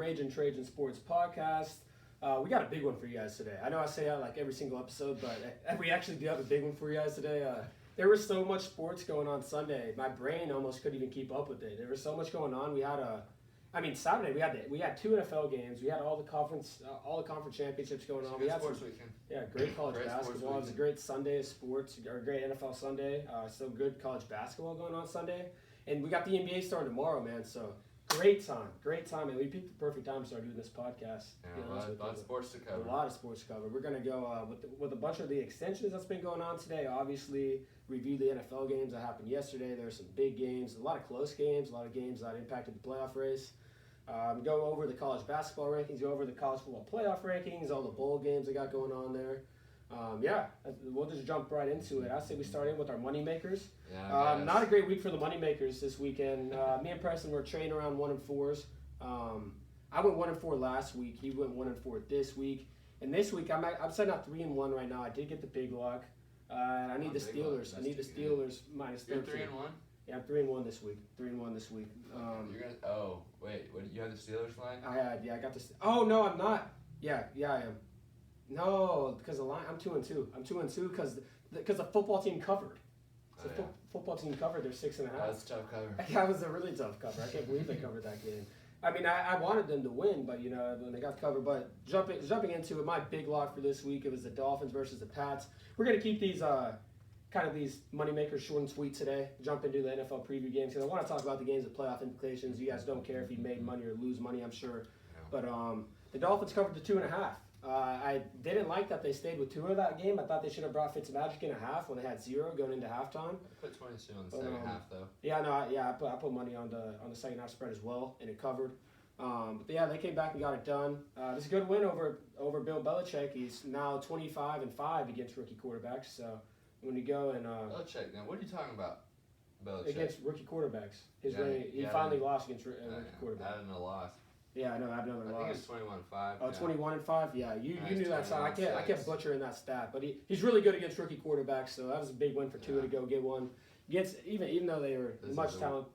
Raging Trajan Sports Podcast. We got a big one for you guys today. I know I say that like every single episode, but we actually do have a big one for you guys today. There was so much sports going on Sunday. My brain almost couldn't even keep up with it. There was so much going on. We had Saturday we had two NFL games. We had all the conference championships going on. We had sports weekend. Yeah, great college basketball. It was a great Sunday of sports, or a great NFL Sunday. So good college basketball going on Sunday, and we got the NBA starting tomorrow, man. So great time, and we picked the perfect time to start doing this podcast. Yeah, a lot of sports to cover. A lot of sports to cover. We're gonna go with a bunch of the extensions that's been going on today. Obviously, review the NFL games that happened yesterday. There were some big games, a lot of close games, a lot of games that impacted the playoff race. Go over the college basketball rankings, go over the college football playoff rankings, all the bowl games they got going on there. We'll just jump right into it. I say we start in with our money makers. Not a great week for the money makers this weekend. Me and Preston were trading around 1-4s. I went 1-4 last week. He went 1-4 this week. And this week I'm setting up 3-1 right now. I did get the big lock. And I need the Steelers. I need the Steelers minus 13. You're 3-1? Yeah, I'm 3-1 this week. 3-1 this week. You have the Steelers line? I got this. Oh no, I'm not. Yeah, I am. No, because the line. I'm 2-2. I'm 2-2 because the football team covered. So football team covered. They're 6.5. That was a tough cover. That was a really tough cover. I can't believe they covered that game. I mean, I wanted them to win, but when they got covered. But jumping into it, my big lock for this week, it was the Dolphins versus the Pats. We're gonna keep these kind of these moneymakers short and sweet today. Jump into the NFL preview games because I want to talk about the games of playoff implications. You guys don't care if you made money or lose money, I'm sure. But the Dolphins covered the 2.5. I didn't like that they stayed with Tua that game. I thought they should have brought Fitzmagic in a half when they had 0 going into halftime. I put 22 on the second half though. I put money on the second half spread as well, and it covered. They came back and got it done. It was a good win over Bill Belichick. He's now 25-5 against rookie quarterbacks. So when you go and Belichick, now what are you talking about? Belichick against rookie quarterbacks. He finally lost against rookie quarterbacks. Adding a loss. Yeah, I know. I've never lost. I think it's 21-5. Oh, 21-5. Yeah, you knew that stat. I kept butchering that stat, but he's really good against rookie quarterbacks. So that was a big win for Tua to go get one. Even though they were much more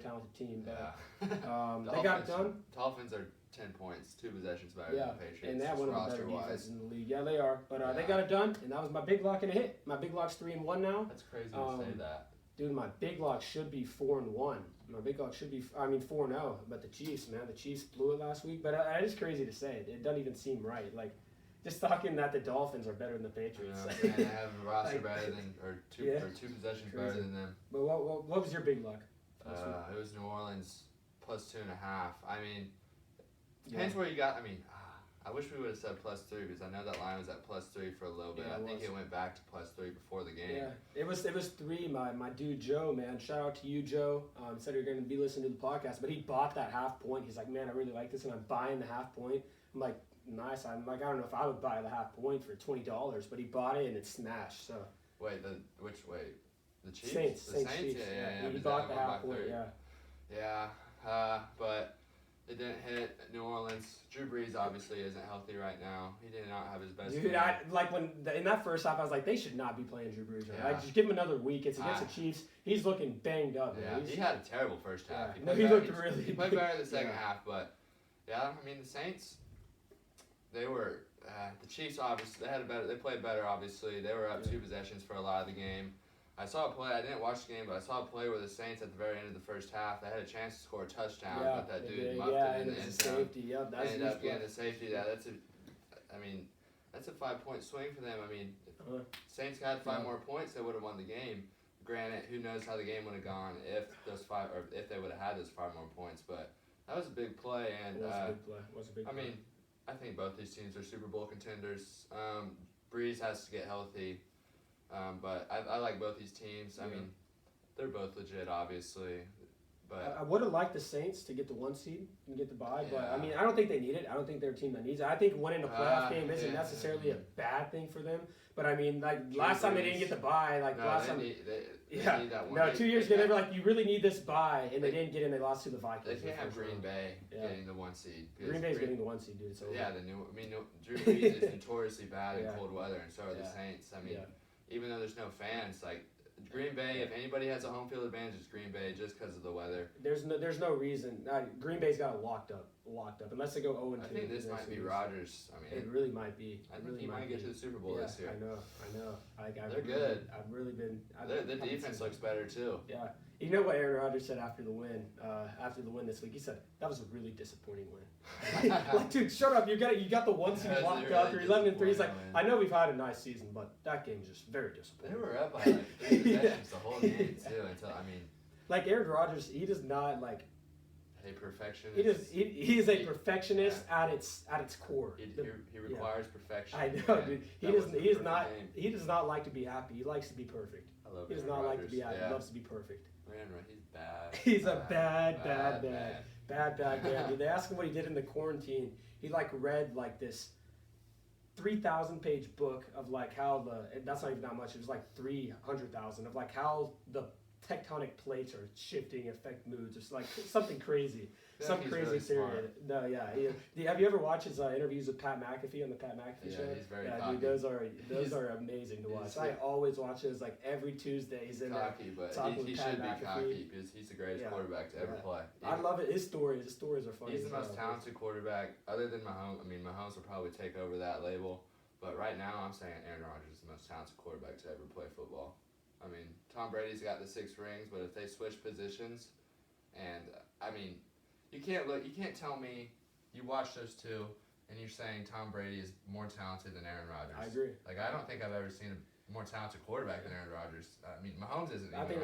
talented team, but they got it done. Dolphins are 10 points, 2 possessions better than the Patriots. And they have one of the better defenses in the league. Yeah, they are. But they got it done, and that was my big lock and a hit. My big lock's 3-1 now. That's crazy to say that. Dude, my big lock should be 4-1. My big lock should be 4-0. But the Chiefs blew it last week. But it is crazy to say. It doesn't even seem right. Like, just talking that the Dolphins are better than the Patriots. And they have a roster better than, or two possessions better than them. But what was your big luck? It was New Orleans plus 2.5. I mean, depends where you got. I mean, I wish we would have said +3 because I know that line was at +3 for a little bit. I think it went back to +3 before the game. Yeah, it was 3. My dude Joe, man, shout out to you, Joe. Said you're going to be listening to the podcast, but he bought that half point. He's like, man, I really like this, and I'm buying the half point. I'm like, nice. I'm like, I don't know if I would buy the half point for $20, but he bought it and it smashed. So the Chiefs? Saints. The Saints? Chiefs. Yeah. He bought the half point. But it didn't hit New Orleans. Drew Brees obviously isn't healthy right now. He did not have his best game. In that first half, I was like, they should not be playing Drew Brees. Right? Like, just give him another week. It's against the Chiefs. He's looking banged up. Yeah, he had a terrible first half. Yeah. He looked really. He played better the second half, but I mean the Saints. They were the Chiefs. Obviously, they played better. Obviously, they were up 2 possessions for a lot of the game. I saw a play. I didn't watch the game, but I saw a play where the Saints at the very end of the first half, they had a chance to score a touchdown, but that dude muffed it in the end zone. Ended up getting the safety. That's a 5-point swing for them. I mean, if Saints had 5 more points, they would have won the game. Granted, who knows how the game would have gone if they would have had those 5 more points. But that was a big play, and it was a big play. I mean, I think both these teams are Super Bowl contenders. Breeze has to get healthy. But I like both these teams. I mean, they're both legit, obviously. But I would have liked the Saints to get the 1 seed and get the bye. But, I mean, I don't think they need it. I don't think they're a team that needs it. I think winning a playoff game isn't necessarily a bad thing for them. But, I mean, last time they didn't get the bye. They need that one. 2 years ago, they were like, you really need this bye. And they didn't get in. They lost to the Vikings. They can't have Green Bay getting the 1 seed. Green Bay's getting the 1 seed, dude. So Drew Brees is notoriously bad in cold weather, and so are the Saints. I mean, even though there's no fans, like, Green Bay, if anybody has a home field advantage, it's Green Bay just because of the weather. There's no reason. Green Bay's got it locked up, unless they go 0-2. I think this might be Rodgers. I mean, it really might be. I think he might get to the Super Bowl this year. I know. They're good. I've really been. The defense looks better too. Yeah. You know what Aaron Rodgers said after the win this week? He said that was a really disappointing win. Like, dude, shut up! You got the one seed locked up. You're 11-3. He's like, I know we've had a nice season, but that game was just very disappointing. They were up by like 3 possessions the whole game too. Until like Aaron Rodgers, he does not like. A perfectionist. He is a perfectionist at its core. He requires perfection. I know, dude. He does not like to be happy. He likes to be perfect. I love He does Aaron not Rodgers. like to be happy. Yeah. He loves to be perfect. Man, he's bad. He's a bad man. Dude, they asked him what he did in the quarantine. He like read like this 3,000-page book of like how that's not even that much. It was like 300,000 of like how the tectonic plates are shifting, affect moods. It's like something crazy. Some crazy really theory. No, yeah. Have you ever watched his interviews with Pat McAfee on the Pat McAfee show? Yeah, he's very cocky. cocky. Dude, those are amazing to watch. I always watch those like every Tuesday. He's in cocky, there. But he should be cocky because he's the greatest quarterback to ever play. I love it. His stories are funny. He's the most talented quarterback other than Mahomes. I mean, Mahomes will probably take over that label. But right now, I'm saying Aaron Rodgers is the most talented quarterback to ever play football. I mean, Tom Brady's got the 6 rings, but if they switch positions, and I mean, you can't tell me you watch those two and you're saying Tom Brady is more talented than Aaron Rodgers. I agree. Like, I don't think I've ever seen a more talented quarterback than Aaron Rodgers. I mean, Mahomes isn't. I think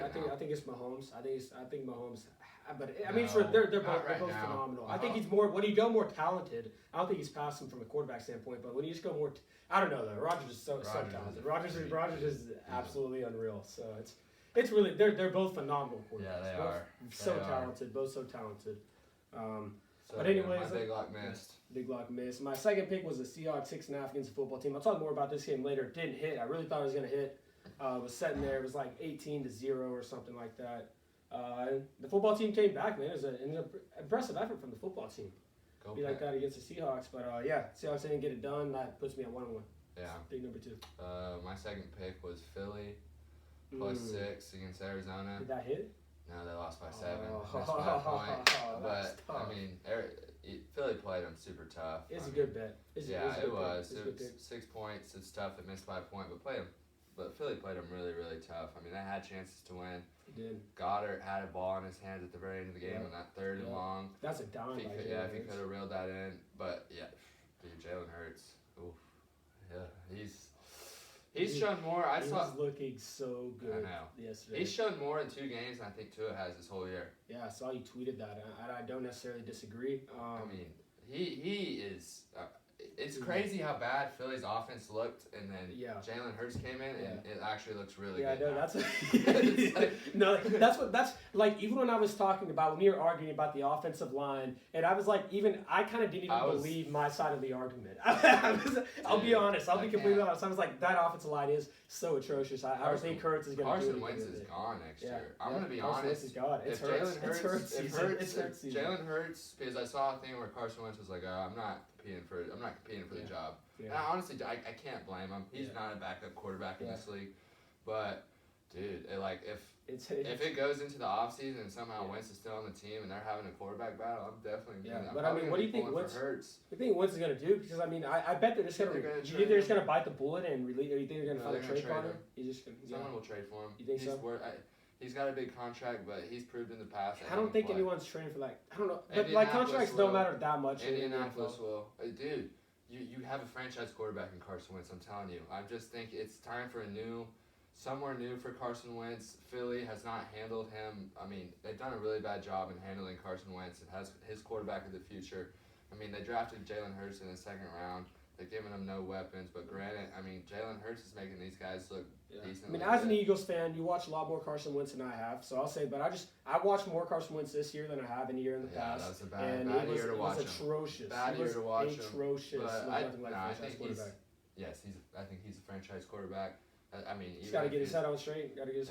it's Mahomes. I think Mahomes. But I No, mean, they're both right phenomenal. Mahomes. I think he's more. When you go more talented, I don't think he's past him from a quarterback standpoint. But when you just go more, I don't know though. Rodgers is so talented. Rodgers is absolutely unreal. So it's really they're both phenomenal quarterbacks. Yeah, they both are. So talented. Both so talented. So, but anyways, my big lock missed. Big lock missed. My second pick was the Seahawks 6.5 against the football team. I'll talk more about this game later. It didn't hit. I really thought it was gonna hit. It was sitting there. It was like 18-0 or something like that. The football team came back, man. It was an impressive effort from the football team. Go Be like that against the Seahawks, but Seahawks didn't get it done. That puts me at 1-1. Yeah. Big number 2. My second pick was Philly +6 against Arizona. Did that hit? No, they lost by 7. Oh. Missed by a point. That's But tough. I mean, Philly played them super tough. It's a good bet. It was 6 points. It's tough. They missed by a point, but Philly played them really, really tough. I mean, they had chances to win. He did. Goddard had a ball in his hands at the very end of the game on that 3rd and long. That's a dime. If he could have reeled that in, but dude, Jalen Hurts. Oof. Yeah, he's shown more. He was looking so good. I know. Yesterday. He's shown more in 2 games than I think Tua has this whole year. Yeah, I saw you tweeted that. I don't necessarily disagree. I mean, he is. It's crazy how bad Philly's offense looked, and then Jalen Hurts came in, and it actually looks really good. Yeah, no, now. that's like even when I was talking about when we were arguing about the offensive line, and I was like, I kind of didn't even believe my side of the argument. I'll be honest. I'll be completely honest. I was like, that offensive line is so atrocious. I think Hurts is going to do it. Carson Wentz is gone next year. I'm going to be Carson honest. Wentz is gone. It's Hurts. If Jalen Hurts, because I saw a thing where Carson Wentz was like, I'm not competing for the job. Yeah. And honestly, I can't blame him. He's not a backup quarterback in this league. But dude, if it goes into the offseason and somehow Wentz is still on the team and they're having a quarterback battle, I'm definitely But I mean, what do you think Wentz is going to do? Because I mean, I bet they're just going to. You think they're just going to bite the bullet and release? Or you think they're going to find a trade for him? Someone will trade for him. You think so? He's got a big contract, but he's proved in the past. I don't think anyone's trading for that. I don't know. But like contracts don't matter that much. Indianapolis will. Dude, you have a franchise quarterback in Carson Wentz. I'm telling you. I just think it's time for somewhere new for Carson Wentz. Philly has not handled him. I mean, they've done a really bad job in handling Carson Wentz. It has his quarterback of the future. I mean, they drafted Jalen Hurts in the 2nd round. They're giving him no weapons, but granted, I mean, Jalen Hurts is making these guys look decent. I mean, as an Eagles fan, you watch a lot more Carson Wentz than I have, so I'll say, but I watched more Carson Wentz this year than I have any year in the past. Yeah, that's a bad year to watch him. It was atrocious. Bad year to watch him. Atrocious. But I think he's a franchise quarterback. I mean, he's got to get his head on straight. Got to get his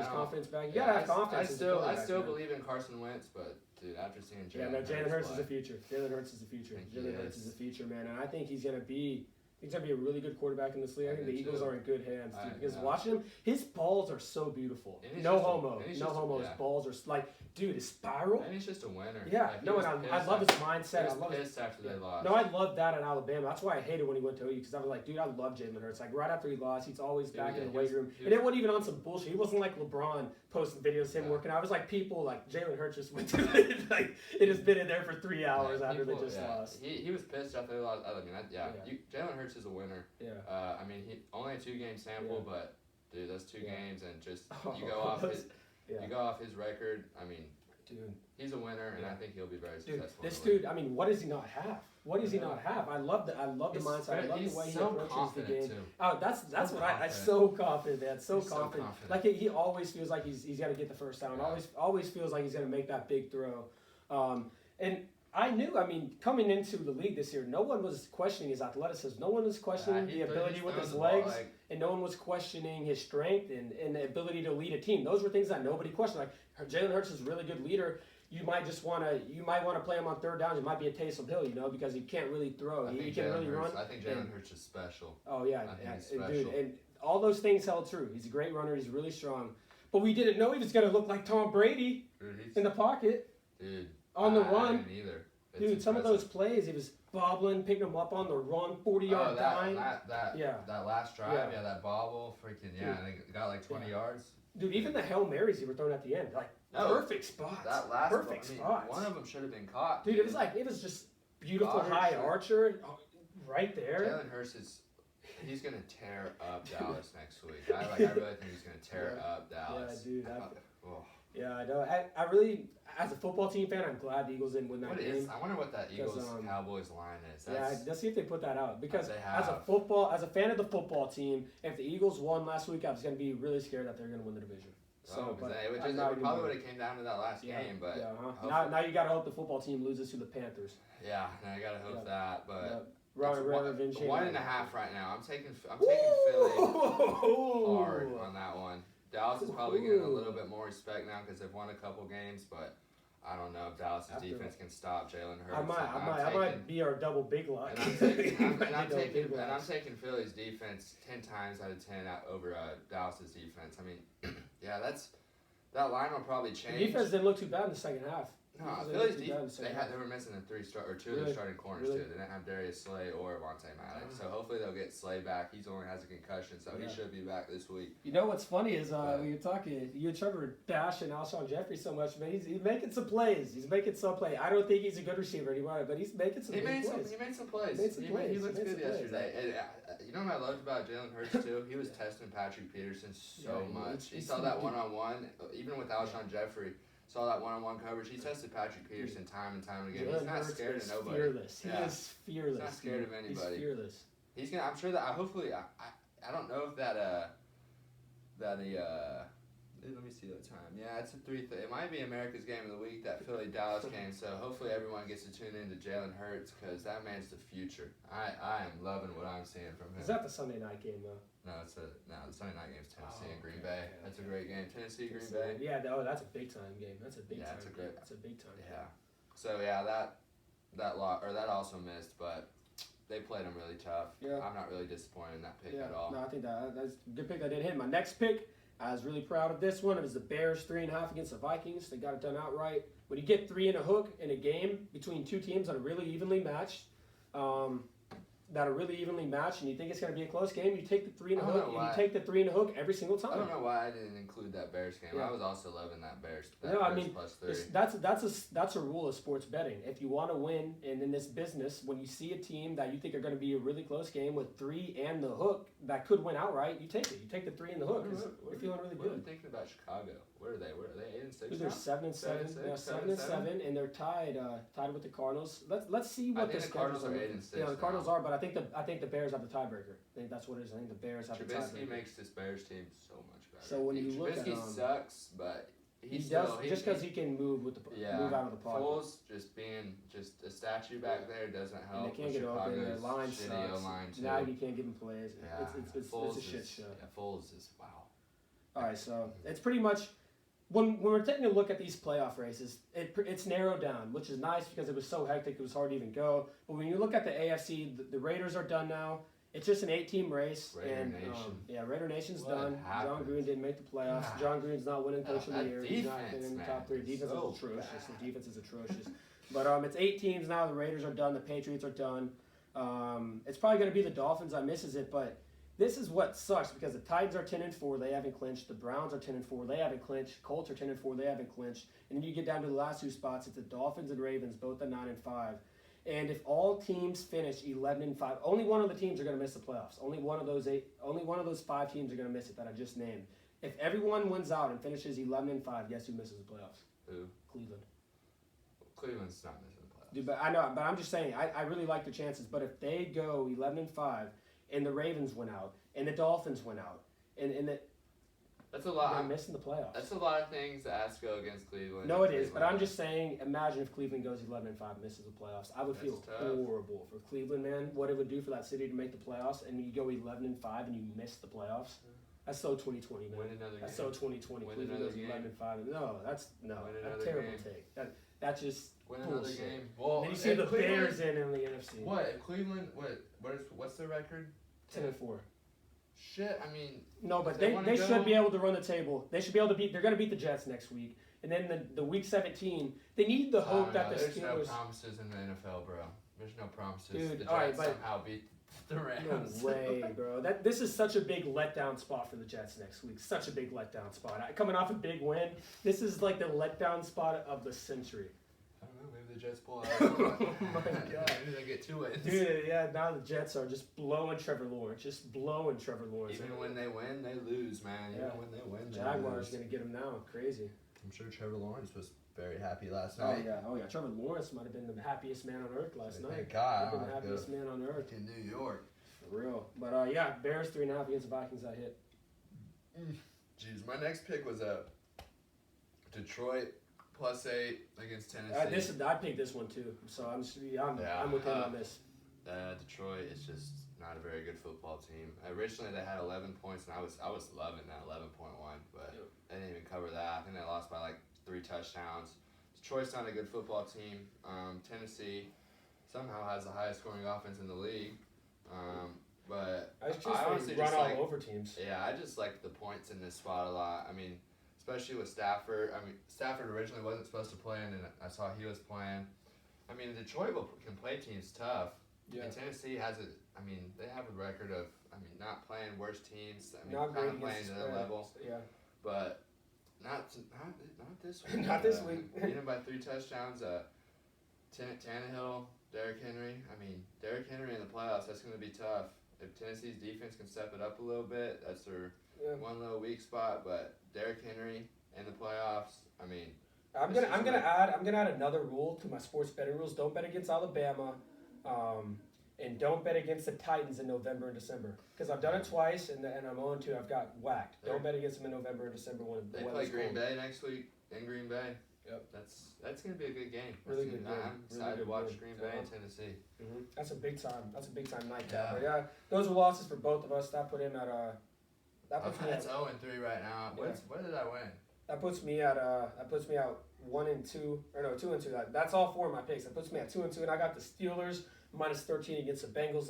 confidence back. You got to have confidence. I still believe in Carson Wentz, but dude, after seeing Jalen Hurts is the future. Jalen Hurts is the future. Jalen Hurts is the future, man, and I think he's gonna be He's going to be a really good quarterback in this league. I think the Eagles are in good hands, dude. Because know. watching him, his balls are so beautiful. And No homo. his His balls are like, dude, his spiral. And he's just a winner. Yeah. Like, No, and I love his mindset. He was pissed after they lost. No, I love that in Alabama. That's why I hated when he went to OU, because I was like, dude, I love Jalen Hurts. Like, right after he lost, he's always back in the weight room. And it wasn't even on some bullshit. He wasn't like LeBron posting videos of him working out. It was like people like Jalen Hurts just went to it. Like, it has been in there for 3 hours after they just lost. He was pissed after they lost. I mean, Jalen Hurts is a winner. Yeah. I mean, he only a 2-game sample, but dude, those 2 games and just you go off his record. I mean, dude, he's a winner, and I think he'll be very successful. This dude, I mean, what does he not have? What does he not have? I love the mindset. I love the way he approaches the game. Too. Oh, that's what I'm so confident, man. So confident. Like he always feels like he's got to get the first down. Always feels like he's gonna make that big throw. And I knew, I mean, coming into the league this year, no one was questioning his athleticism. No one was questioning the ability with his legs, and no one was questioning his strength and the ability to lead a team. Those were things that nobody questioned. Like, Jalen Hurts is a really good leader. You might want to play him on third downs. It might be a Taysom Hill, because he can't really throw. He can really run. I think Jalen Hurts is special. Oh yeah, he's special. Dude, and all those things held true. He's a great runner. He's really strong. But we didn't know he was going to look like Tom Brady in the pocket. Dude, on the run. I didn't either. Dude, some of those plays, he was bobbling, picking them up on the run, 40-yard dime. That last drive, that bobble, freaking, and they got like 20 yards. Dude, even the Hail Marys he were throwing at the end, perfect spots. That last spots. One of them should have been caught. Dude, it was just beautiful high archer right there. Jalen Hurts he's gonna tear up Dallas next week. I really think he's gonna tear up Dallas. Yeah, dude. Yeah, I know. I really, as a football team fan, I'm glad the Eagles didn't win that game. I wonder what that Eagles-Cowboys line is. Let's see if they put that out. Because as a fan of the football team, if the Eagles won last week, I was going to be really scared that they're going to win the division. So, it probably would have came down to that last game, but now you got to hope the football team loses to the Panthers. Yeah, now you got to hope that, but. Ryan, 1.5 right now. I'm taking Philly hard on that one. Dallas is probably getting a little bit more respect now because they've won a couple games, but I don't know if Dallas' defense can stop Jalen Hurts. I might be our double big line. And I'm taking Philly's defense 10 times out of 10 over Dallas' defense. I mean, that line will probably change. The defense didn't look too bad in the second half. No, Philly's defense, they were missing two of their starting corners too. They didn't have Darius Slay or Avonte Maddox. So hopefully they'll get Slay back. He only has a concussion, so he should be back this week. You know what's funny is when you're talking, you and Trevor bashing Alshon Jeffrey so much, but he's making some plays. I don't think he's a good receiver anymore, but he's making some plays. He made some plays. He looked good yesterday. And, you know what I loved about Jalen Hurts too? He was testing Patrick Peterson so much. He saw that one-on-one, even with Alshon Jeffrey. Saw that one-on-one coverage. He tested Patrick Peterson time and time again. He's not scared of nobody. Fearless. He is fearless. He's not scared of anybody. He's fearless. He's gonna. I'm sure that. Hopefully, I don't know if let me see the time. Yeah, it's a 3:30. It might be America's game of the week, that Philly-Dallas game. So hopefully everyone gets to tune in to Jalen Hurts because that man's the future. I am loving what I'm seeing from him. Is that the Sunday night game though? No, the Sunday night game is Tennessee and Green Bay. Okay, that's a great game. Tennessee, Green Bay. Yeah, that's a big time game. That's a big time. That's a big time. Yeah. So that also missed, but they played them really tough. Yeah. I'm not really disappointed in that pick at all. No, I think that's a good pick. I didn't hit. My next pick, I was really proud of this one. It was the Bears 3.5 against the Vikings. They got it done outright. When you get 3 and a hook in a game between two teams that are really evenly matched, and you think it's going to be a close game, you take the 3 and a hook, and you take the 3 and a hook every single time. I don't know why I didn't include that Bears game. I was also loving that Bears. Plus 3. That's a rule of sports betting. If you want to win, and in this business, when you see a team that you think are going to be a really close game with 3 and the hook that could win outright, you take it. You take the 3 and the hook. You're feeling really good. I'm thinking about Chicago. Where are they? 8-6? They're 7-7. 7-7, and they're tied with the Cardinals. Let's see what the Cardinals are 8-6. Yeah, the Cardinals are, but I think the Bears have the tiebreaker. I think that's what it is. I think the Bears have the tiebreaker. Trubisky makes this Bears team so much better. So when you look at Trubisky sucks, but he does just because he can move out of the pocket. Foles just being a statue back there doesn't help. And they can't get open. Their line sucks. Now you can't give him plays. Yeah. It's a shit show. Yeah, Foles is wow. All right, so it's pretty much. When we're taking a look at these playoff races, it's narrowed down, which is nice because it was so hectic it was hard to even go. But when you look at the AFC, the Raiders are done now. It's just an 8-team race, Raider and Nation. Raider Nation's What done. John happened? Green didn't make the playoffs. God. John Green's not winning Coach of the that Year. He's not defense, in the man, top 3. is Defense so is atrocious. bad. The defense is atrocious. But it's 8 teams now. The Raiders are done. The Patriots are done. It's probably going to be the Dolphins that misses it, but this is what sucks because the Titans are 10-4. They haven't clinched. The Browns are 10-4. They haven't clinched. Colts are 10-4. They haven't clinched. And then you get down to the last 2 spots. It's the Dolphins and Ravens, both at 9-5. And if all teams finish 11-5, only one of the teams are going to miss the playoffs. Only one of those 5 teams are going to miss it that I just named. If everyone wins out and finishes 11-5, guess who misses the playoffs? Who? Cleveland. Cleveland's not missing the playoffs. Dude, but I know, but I'm just saying, I really like the chances. But if they go 11-5, and the Ravens went out, and the Dolphins went out, and That's a lot. they're missing the playoffs. That's a lot of things to ask go against Cleveland. No, it is, but I'm just saying, imagine if Cleveland goes 11-5 and misses the playoffs. I would That's feel tough. horrible for Cleveland, man. What it would do for that city to make the playoffs, and you go 11-5 and you miss the playoffs. That's so 2020, man. Win another That's game. so 2020. Win Cleveland another goes game. 11-5. No, that's Win a another terrible game. take. That just Win another bullshit. game. Well, Then you see if the Cleveland- Bears in the NFC. What? If Cleveland? What's their record? 10-4. Shit. I mean. No, but They they wanna go- should be able to run the table. They should be able to beat. They're going to beat the Jets next week, and then the week 17. They need the I hope don't that know. the There's no Steelers. promises in the NFL, bro. There's no promises. Dude, the Jets alright, but- somehow beat the No Rams. way, bro. This is such a big letdown spot for the Jets next week. Such a big letdown spot. Coming off a big win, this is like the letdown spot of the century. I don't know. Maybe the Jets pull out. Oh my God. Maybe they get 2 wins. Dude, yeah, now the Jets are just blowing Trevor Lawrence. Just blowing Trevor Lawrence. Even when they win, they lose, man. Yeah. Even when they win, they Jaguars lose. going to get him now. Crazy. I'm sure Trevor Lawrence was very happy last Oh night. yeah. Trevor Lawrence might have been the happiest man on earth last night. Thank God. Might have been the happiest man on earth. In New York. For real. But Bears 3.5 against the Vikings. I hit. Jeez, my next pick was Detroit +8 against Tennessee. I picked this one too. So I'm with him on this. Detroit is just not a very good football team. Originally they had 11 points, and I was loving that 11.1, but they didn't even cover that. I think they lost by like 3 touchdowns. Detroit's not a good football team. Tennessee somehow has the highest scoring offense in the league. But I honestly run all over teams. Yeah, I just like the points in this spot a lot. I mean, especially with Stafford. I mean, Stafford originally wasn't supposed to play, and then I saw he was playing. I mean, Detroit can play teams tough. Yeah. And Tennessee has they have a record of, not playing worse teams. Not kind great of playing against to the their spread. level. Yeah. But not this week. Not this week. Beaten by 3 touchdowns. Tannehill, Derrick Henry. Derrick Henry in the playoffs, that's going to be tough. If Tennessee's defense can step it up a little bit, that's their one little weak spot. But Derrick Henry in the playoffs, I'm gonna add another rule to my sports betting rules. Don't bet against Alabama, and don't bet against the Titans in November and December. Because I've done it twice, and I'm 0-2. I've got whacked. Don't bet against them in November and December when they the play weather's Green cold. Bay next week in Green Bay. Yep. That's going to be a good game. Really good game. I'm excited Really to watch good Green game. Bay and Tennessee. Mm-hmm. That's a big time. That's a big time night. Yeah. But yeah, those are losses for both of us. That put him at That's 0-3 right now. What did I win? That puts me at 1-2, or no, 2-2. That's all 4 of my picks. That puts me at 2-2, and I got the Steelers -13 against the Bengals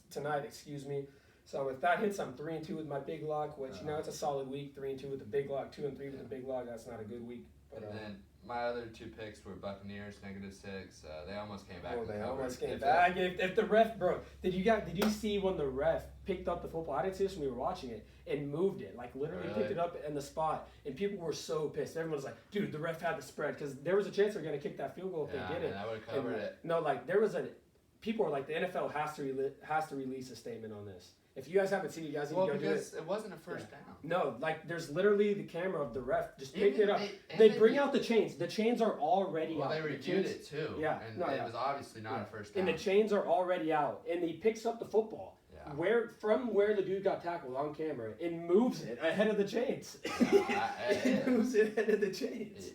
tonight. Excuse me. So if that hits, I'm 3-2 with my big lock, which it's a solid week. 3-2 with the big lock, 2-3 with the big lock. That's not a good week. But, and then my other 2 picks were Buccaneers -6. They almost came back. They almost came back. If the ref, bro, did you see when the ref picked up the football? I didn't see this when we were watching it, and moved it, like literally picked it up in the spot, and people were so pissed. Everyone was like, dude, the ref had the spread, because there was a chance they were going to kick that field goal if they did it. And I would have covered it. No, like there was people were like, the NFL has to release a statement on this. If you guys haven't seen it, you guys need to go do it. Because it wasn't a first down. No, like there's literally the camera of the ref just picked it up. They bring out the chains. The chains are already out. Well, they reviewed it too. Yeah, and it was obviously not a first down. And the chains are already out, and he picks up the football from where the dude got tackled on camera and moves it ahead of the chains. He moves it ahead of the chains.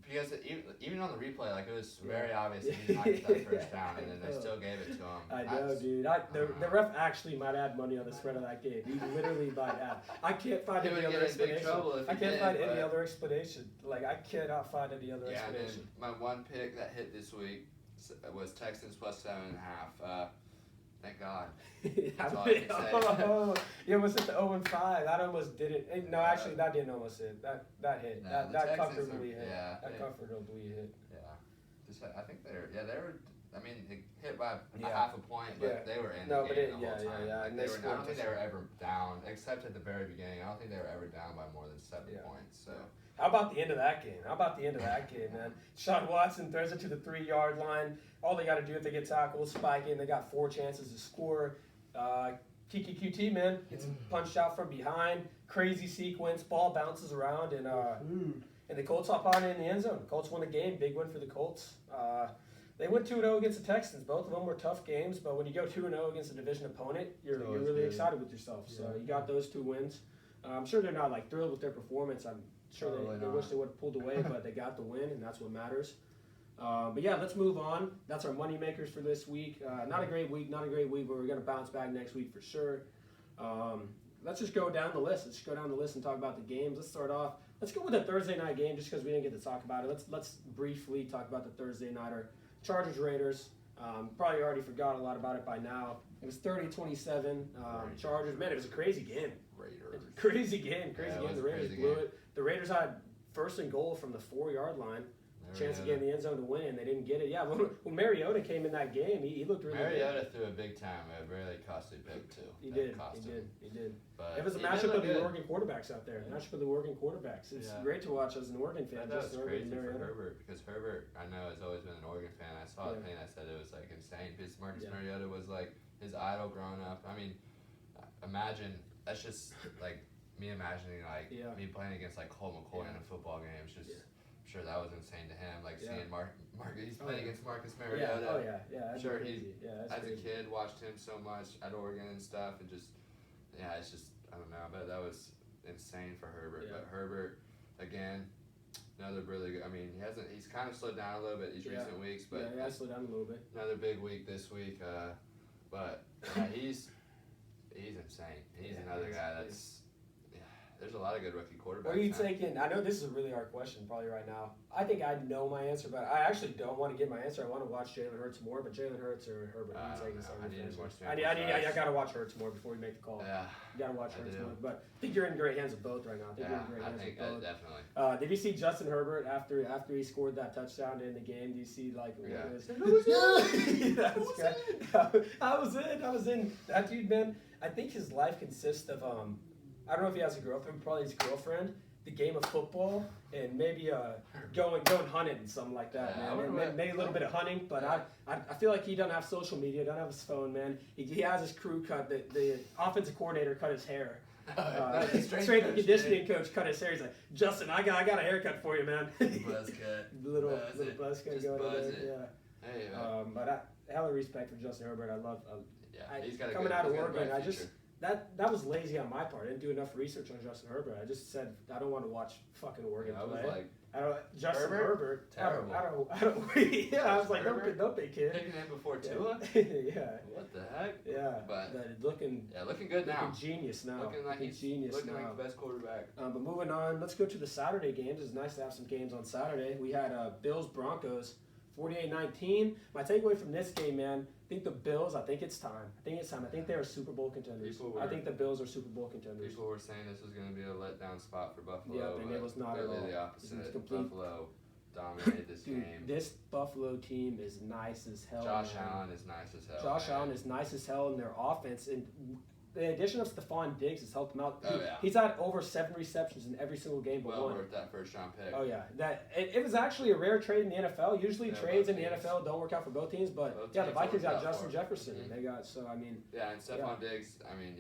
Because even on the replay, like it was very obvious he knocked that first down, and then they still gave it to him. I know, dude. The ref actually might add money on the spread of that game. He literally might add. I can't find any other explanation. I can't find any other explanation. Like I cannot find any other explanation. My one pick that hit this week was Texans +7.5. Thank God. Yeah, That's all I can say. oh, you almost hit the 0-5. That almost didn't. No, actually, that didn't almost hit. That hit. No, that the Texans comfortably hit. Yeah, That comfortably hit. Yeah. I think they were. I mean, it hit by Yeah. a half a point, but they were in No, the but game the whole yeah, time. yeah. Like, And I they don't scored think they were touchdown. ever down, except at the very beginning. I don't think they were ever down by more than 7 points. So. How about the end of that game? Man? Sean Watson throws it to the 3-yard line. All they got to do if they get tackled, spike in. They got 4 chances to score. Kiki QT, man, gets punched out from behind. Crazy sequence. Ball bounces around, and the Colts hop on in the end zone. Colts won the game. Big win for the Colts. They went 2-0 against the Texans. Both of them were tough games, but when you go 2-0 against a division opponent, you're really excited with yourself. So you got those 2 wins. I'm sure they're not like thrilled with their performance. I'm sure they wish they would have pulled away, but they got the win, and that's what matters. But yeah, let's move on. That's our money makers for this week. Not a great week, but we're going to bounce back next week for sure. Let's just go down the list. And talk about the games. Let's start off. Let's go with the Thursday night game just because we didn't get to talk about it. Let's briefly talk about the Thursday nighter. Chargers Raiders. Probably already forgot a lot about it by now. It was 30-27. Chargers. Man, it was a crazy game. Crazy game. The Raiders blew it. The Raiders had first and goal from the 4-yard line. Chance to get in the end zone to win, and they didn't get it. Yeah, when Mariota came in that game, he looked really good. Mariota threw a big time, a really costly pick too. He did. But it was a matchup of the Oregon quarterbacks out there. It's great to watch as an Oregon fan. That was crazy for Herbert, because Herbert, I know, has always been an Oregon fan. I saw a thing that said it was like insane because Marcus Mariota was like his idol growing up. I mean, imagine, that's just like me imagining like me playing against like Colt McCoy in a football game. It's just... I'm sure that was insane to him, like seeing he's playing against Marcus Mariota. That's sure, crazy. As a kid, watched him so much at Oregon and stuff, and just, it's just, I don't know, but that was insane for Herbert. Yeah. But Herbert, again, another really good, I mean, he's kind of slowed down a little bit these recent weeks, but slowed down a little bit. Another big week this week, but he's insane. He's another guy that's, there's a lot of good rookie quarterbacks. What are you taking? I know this is a really hard question probably right now. I think I know my answer, but I actually don't want to give my answer. I want to watch Jalen Hurts more, but Jalen Hurts or Herbert? I got to watch Hurts more before we make the call. Yeah. You got to watch Hurts more. But I think you're in great hands with both right now. Definitely. Did you see Justin Herbert after he scored that touchdown in the game? Do you see like I was in. That dude, man, I think his life consists of I don't know if he has a girlfriend, probably his girlfriend, the game of football, and maybe going hunting and something like that, man. Maybe a little bit of hunting, but I feel like he doesn't have social media, doesn't have his phone, man. He has his crew cut. The offensive coordinator cut his hair. Strength and conditioning coach cut his hair. He's like, Justin, I got a haircut for you, man. Buzz cut. little buzz cut going on there. Yeah. Hey, but hella respect for Justin Herbert. I love. He's got coming out of Oregon. That was lazy on my part. I didn't do enough research on Justin Herbert. I just said I don't want to watch fucking Oregon play. Justin Herbert. Terrible. I don't. I was like, don't be kid. Picking him before Tua. Yeah. What the heck? Yeah. But looking good now. Looking genius now. Looking like the best quarterback. But moving on, let's go to the Saturday games. It's nice to have some games on Saturday. We had Bills Broncos, 48-19. My takeaway from this game, man. I think the Bills, I think it's time. I think they're Super Bowl contenders. I think the Bills are Super Bowl contenders. People were saying this was going to be a letdown spot for Buffalo. Yeah, but it was not at all. The opposite. Buffalo dominated this game. This Buffalo team is nice as hell. Josh Allen is nice as hell. Allen is nice as hell in their offense. And the addition of Stephon Diggs has helped him out. Yeah. He's had over 7 receptions in every single game but one. Worth that first round pick. Oh yeah, it was actually a rare trade in the NFL. Usually trades in the NFL don't work out for both teams, but the Vikings got Justin Jefferson. Mm-hmm. They got and Stephon Diggs. I mean,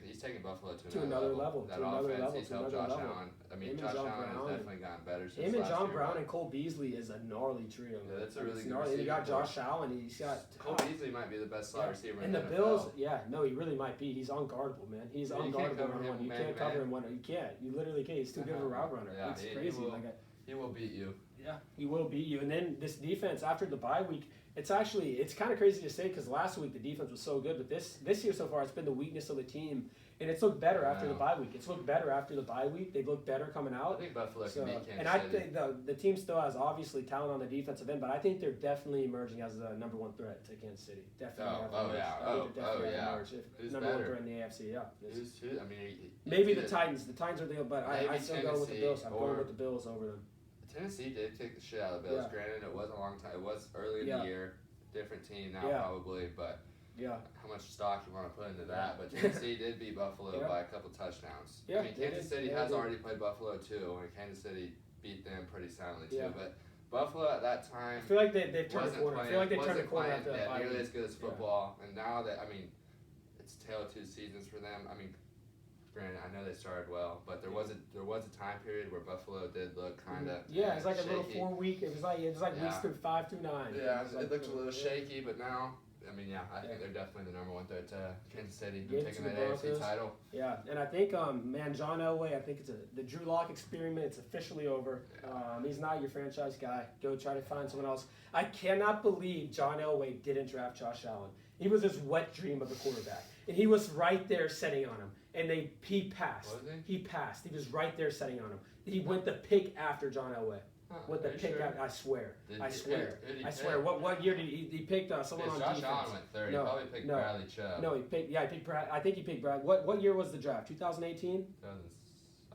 he's taking Buffalo to another level. That offense, he's helped Josh Allen. I mean, Josh Allen has definitely gotten better since him and last John year, Brown and Cole Beasley is a gnarly trio. Yeah, that's a really good receiver. You got Josh Allen. He's got Cole Beasley might be the best slot receiver in the NFL. Bills. Yeah, no, he really might be. He's unguardable, man. He's unguardable. You can't cover him one. You can't. You literally can't. He's too good of a route runner. Yeah, it's crazy. He will beat you. Yeah, he will beat you. And then this defense after the bye week, It's kind of crazy to say because last week the defense was so good, but this year so far it's been the weakness of the team, and it's looked better after the bye week. They look better coming out. I think Buffalo can beat Kansas City. And I think the team still has obviously talent on the defensive end, but I think they're definitely emerging as the number one threat to Kansas City. Definitely. Number one threat in the AFC. Yeah. I mean, maybe the Titans. The Titans are the, but I still go with the Bills. I'm going with the Bills over them. Tennessee did take the shit out of the Bills. Granted, it was a long time. It was early in the year. Different team now probably, but how much stock you want to put into that? But Tennessee did beat Buffalo by a couple touchdowns. I mean, Kansas City has already played Buffalo too, and Kansas City beat them pretty soundly too. But Buffalo at that time, I feel like they've turned a corner. I feel like they turned a corner after that. Nearly as good as football, and now that it's a tale of two seasons for them. I mean, granted, I know they started well, but there was a time period where Buffalo did look kind of it's like shaky. A little 4 week. It was like weeks through 5 through 9. Yeah, it looked a little shaky, but now. I mean, I think they're definitely the number one threat to Kansas City taking that AFC title. Yeah, and I think, John Elway, I think the Drew Lock experiment, it's officially over. Yeah. He's not your franchise guy. Go try to find someone else. I cannot believe John Elway didn't draft Josh Allen. He was his wet dream of a quarterback. And he was right there setting on him. And he passed. Was he? He passed. He was right there setting on him. He went the pick after John Elway. With the pick, sure? I swear. I swear. What year did he picked someone on defense? Josh Allen went third. He probably picked Bradley Chubb. No, he picked Brad. I think he picked Brad. What year was the draft? 2018? I don't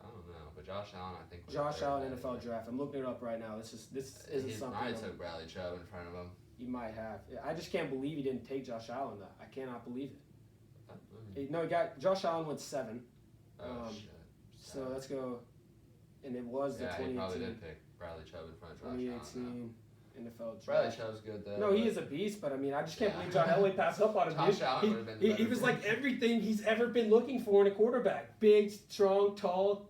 know, but Josh Allen, I think. Josh Allen NFL draft. I'm looking it up right now. This isn't something. He might have took Bradley Chubb in front of him. He might have. I just can't believe he didn't take Josh Allen though. I cannot believe it. No, he got Josh Allen went 7. Oh shit. So let's go. And it was the 2018. He probably did pick Bradley Chubb in front of Josh 2018 NFL draft. Bradley Chubb's good though. No, he is a beast, but I just can't believe John Elway passed up on him. Josh Allen would have been he was like everything he's ever been looking for in a quarterback. Big, strong, tall,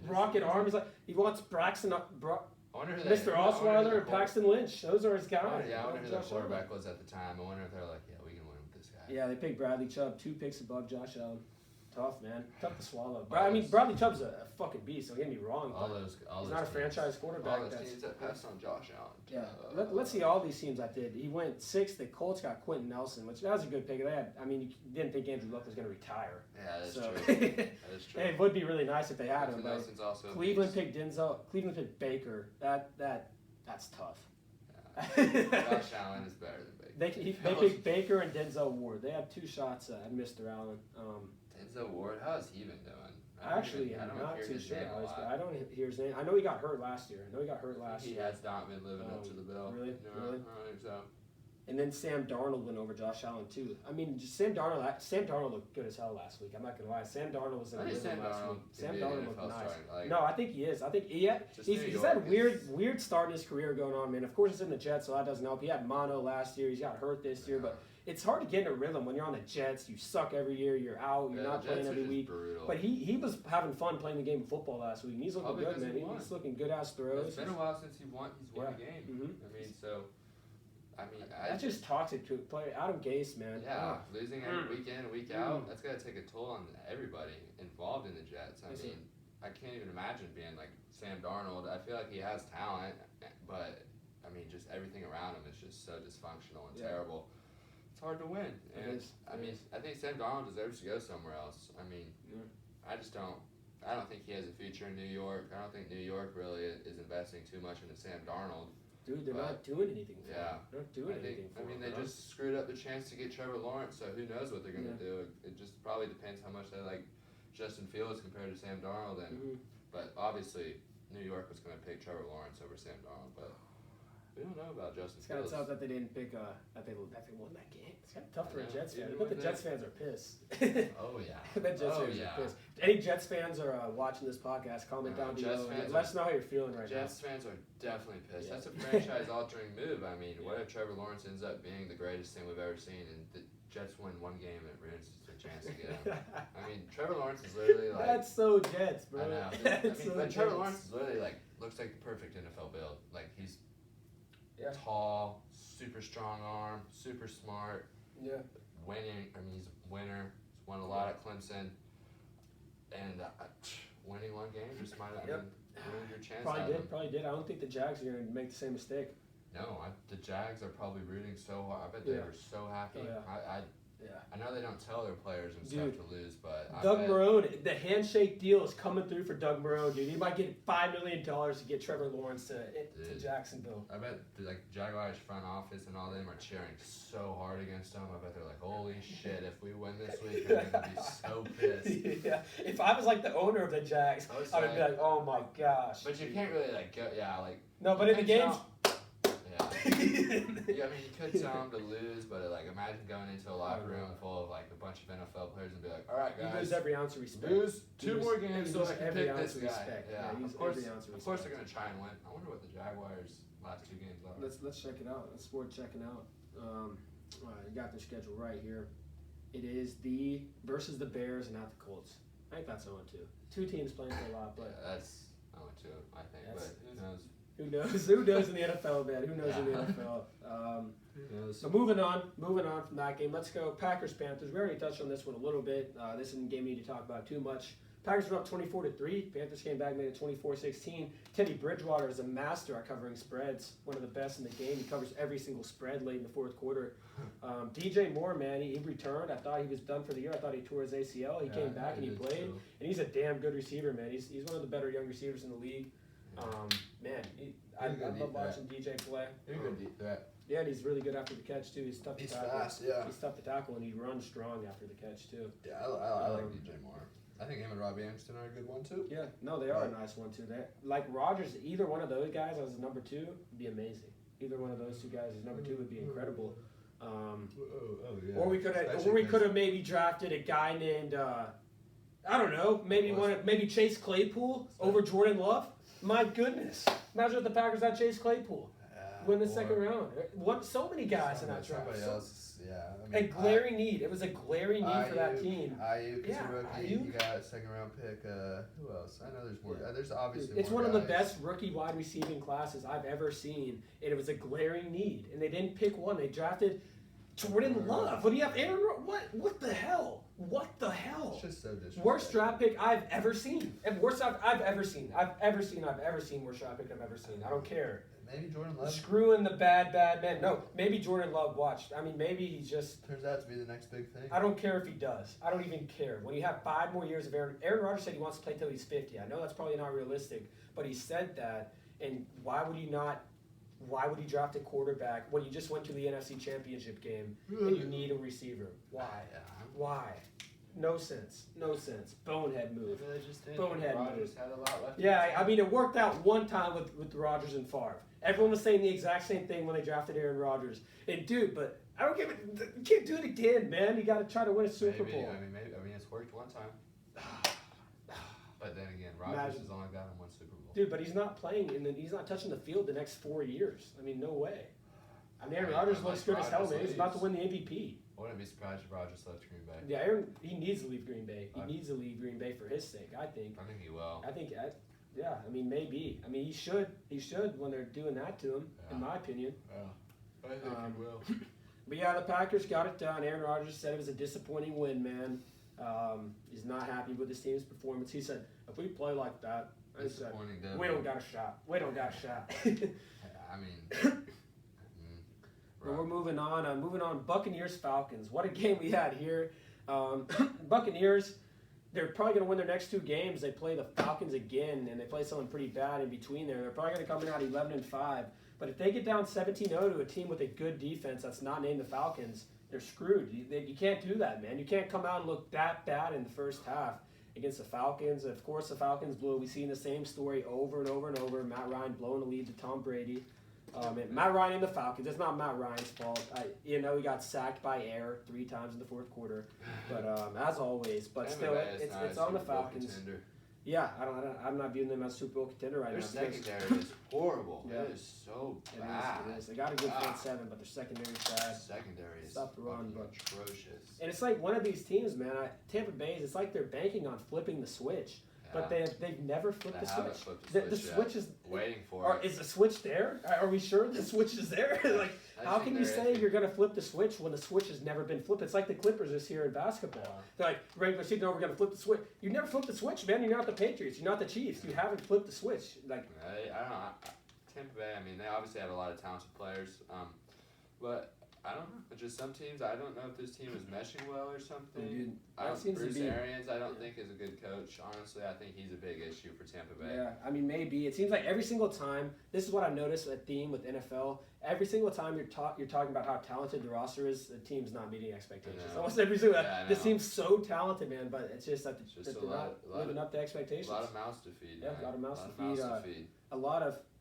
rocket arm. He's like he wants Braxton, Mr. Osweiler and Paxton Lynch. Those are his guys. I wonder who the quarterback was at the time. I wonder if they're like, we can win with this guy. Yeah, they picked Bradley Chubb 2 picks above Josh Allen. Tough, man. Tough to swallow. Bradley Chubb's a fucking beast, don't get me wrong. He's not a franchise quarterback. All those teams that passed on Josh Allen. Yeah. Let's see all these teams that did. He went 6th. The Colts got Quentin Nelson, which that was a good pick. You didn't think Andrew Luck was going to retire. Yeah, that's true. That is true. It would be really nice if they had him. Nelson's also Cleveland picked Denzel. Cleveland picked Baker. That's tough. Yeah. Josh Allen is better than Baker. They picked Baker and Denzel Ward. They had 2 shots at Mr. Allen. Denzel Ward, how is he been doing? I'm not too sure. I don't hear his name. I know he got hurt last year. He has not been living up to the bill. Really? No, Really? I don't think so. And then Sam Darnold went over Josh Allen too. Sam Darnold looked good as hell last week. I'm not gonna lie. Sam Darnold was in a rhythm last week. Sam Darnold looked nice. No, I think he is. I think he's had a weird start in his career going on, man. Of course, it's in the Jets, so that doesn't help. He had mono last year. He's got hurt this year, but it's hard to get in a rhythm when you're on the Jets. You suck every year. You're out. You're not playing every week. Brutal. But he was having fun playing the game of football last week. And he's looking good, man. He's looking good ass throws. It's been a while since he's won a game. Mm-hmm. That's just toxic to play. Adam Gase, man. Yeah, losing every week in and week out. That's got to take a toll on everybody involved in the Jets. I can't even imagine being like Sam Darnold. I feel like he has talent, but just everything around him is just so dysfunctional and terrible. It's hard to win. And I think Sam Darnold deserves to go somewhere else. I don't think he has a future in New York. I don't think New York really is investing too much into Sam Darnold. Dude, they're not doing anything for him. They're not doing anything for him. They just screwed up the chance to get Trevor Lawrence, so who knows what they're going to do. It just probably depends how much they like Justin Fields compared to Sam Darnold. But obviously, New York was going to pick Trevor Lawrence over Sam Darnold. But we don't know about Justin Fields. It's kind of tough that they didn't pick, that they won that game. It's kind of tough for a Jets fan. I bet the Jets fans are pissed. Oh, yeah. I bet Jets fans are pissed. If any Jets fans are watching this podcast, comment down below. Let us know how you're feeling right now. Jets fans are definitely pissed. Yeah. That's a franchise-altering move. What if Trevor Lawrence ends up being the greatest thing we've ever seen, and the Jets win one game and it ruins their chance to get him? Trevor Lawrence is literally like... That's so Jets, bro. I know. But Trevor Lawrence is literally like, looks like the perfect NFL build. Like, he's tall, super strong arm, super smart. Yeah. Winning. He's a winner. He's won a lot at Clemson. And winning one game just might have ruined your chance. Probably did. I don't think the Jags are going to make the same mistake. The Jags are probably rooting so hard. I bet they were so happy. Oh, I know they don't tell their players and Dude, stuff to lose, but Doug Marrone, the handshake deal is coming through for Doug Marrone, dude. He might get $5 million to get Trevor Lawrence to Jacksonville. I bet Jaguars front office and all them are cheering so hard against them. I bet they're like, holy shit, if we win this week, they're going to be so pissed. Yeah. If I was like the owner of the Jags, I would be like, oh my gosh. But you can't really go, No, but in the games. Yeah, I mean, you could tell them to lose, but imagine going into a locker room full of a bunch of NFL players and be like, all right, guys. You lose every ounce of respect. Lose two more games so I can pick this guy. Respect. Yeah, of course they're going to try and win. I wonder what the Jaguars' last 2 games are. Let's check it out. It's worth checking out. All right, I got their schedule right here. It is versus the Bears and not the Colts. I think that's 0-2. 2 teams playing for a lot, but that's 0-2, I think. But who knows? Who knows? Who knows in the NFL, man? Who knows in the NFL? So moving on from that game, let's go Packers-Panthers. We already touched on this one a little bit. This isn't a game we need to talk about too much. Packers were up 24-3. Panthers came back, made it 24-16. Teddy Bridgewater is a master at covering spreads. One of the best in the game. He covers every single spread late in the fourth quarter. DJ Moore, man, he returned. I thought he was done for the year. I thought he tore his ACL. He came back and he played. Too. And he's a damn good receiver, man. He's one of the better young receivers in the league. Man, I love watching DJ play. He's a good deep threat. Yeah, and he's really good after the catch too. He's tough to tackle. Fast, yeah. He's tough to tackle, and he runs strong after the catch too. Yeah, I like DJ Moore. I think him and Robbie Anderson are a good one too. Yeah, no, they are a nice one too. Like Rodgers, either one of those guys as number 2 would be amazing. Either one of those 2 guys as number 2 would be incredible. Yeah. Or we could have maybe drafted a guy named I don't know, maybe Chase Claypool over Jordan Love. My goodness, imagine if the Packers had Chase Claypool. Win the second round. So many guys in that draft. A glaring need. It was a glaring need for that team. Ayuk is a rookie. You got a second round pick. Who else? I know there's more. There's obviously it's more one guys. of the best rookie wide receiving classes I've ever seen, and it was a glaring need. And they didn't pick one. They drafted Jordan Love. What do you have? Aaron? What the hell? What the hell? It's just so disrespectful. Worst draft pick I've ever seen. And worst I've ever seen. I've ever seen worst draft pick I've ever seen. I don't care. Maybe Jordan Love. Screwing the bad men. No, maybe Jordan Love watched. I mean, maybe he just turns out to be the next big thing. I don't care if he does. I don't even care. When you have 5 more years of Aaron Rodgers said he wants to play till he's 50. I know that's probably not realistic, but he said that. And why would he draft a quarterback when you just went to the NFC Championship game and you need a receiver? Why? No sense. Bonehead move. Maybe they just did. Bonehead Rodgers move. had a lot left. Yeah, I mean, it worked out one time with Rodgers and Favre. Everyone was saying the exact same thing when they drafted Aaron Rodgers. And dude, but I don't give it. You can't do it again, man. You got to try to win a Super Bowl. I mean, it's worked one time. But then again, Rodgers has only gotten 1 Super Bowl. Dude, but he's not playing, and he's not touching the field the next 4 years. I mean, no way. I mean, Aaron Rodgers looks good as hell, man. He's about to win the MVP. I wouldn't be surprised if Rodgers left Green Bay. Yeah, he needs to leave Green Bay. He needs to leave Green Bay for his sake, I think. I think he will. Yeah, I mean, maybe. I mean, he should. He should when they're doing that to him, in my opinion. Yeah, I think he will. But yeah, the Packers got it done. Aaron Rodgers said it was a disappointing win, man. He's not happy with his team's performance. He said, if we play like that, we don't got a shot. I mean... But we're moving on. Buccaneers, Falcons. What a game we had here. Buccaneers, they're probably going to win their next 2 games. They play the Falcons again, and they play someone pretty bad in between there. They're probably going to come out 11-5. But if they get down 17-0 to a team with a good defense that's not named the Falcons, they're screwed. You can't do that, man. You can't come out and look that bad in the first half against the Falcons. Of course, the Falcons blew. We've seen the same story over and over and over. Matt Ryan blowing the lead to Tom Brady. Matt Ryan and the Falcons. It's not Matt Ryan's fault. He got sacked by air 3 times in the fourth quarter. But as always, still, it's on the Falcons. Contender. Yeah, I'm not viewing them as Super Bowl contender right now. Their secondary is horrible. Yeah. It is so bad. It is. They got a good front 7, but their secondary is bad. Secondary is Stop the run, but atrocious. And it's like one of these teams, man. Tampa Bay. It's like they're banking on flipping the switch. But they've never flipped the switch. The switch is waiting for it. Is the switch there? Are we sure the switch is there? Like, how can you say you're going to flip the switch when the switch has never been flipped? It's like the Clippers this year in basketball. They're like, regular season, we're going to flip the switch. You never flipped the switch, man. You're not the Patriots. You're not the Chiefs. You haven't flipped the switch. Like, I don't know. Tampa Bay, I mean, they obviously have a lot of talented players, but I don't know. It's just some teams, I don't know if this team is meshing well or something. Dude, Bruce Arians, I don't think is a good coach. Honestly, I think he's a big issue for Tampa Bay. Yeah, I mean, maybe. It seems like every single time, this is what I've noticed, a theme with NFL, every single time you're talking about how talented the roster is, the team's not meeting expectations. Almost every single this team's so talented, man, but it's just that they're not living up to expectations. A lot of mouths to feed. Yeah, man. a lot of mouths to feed. A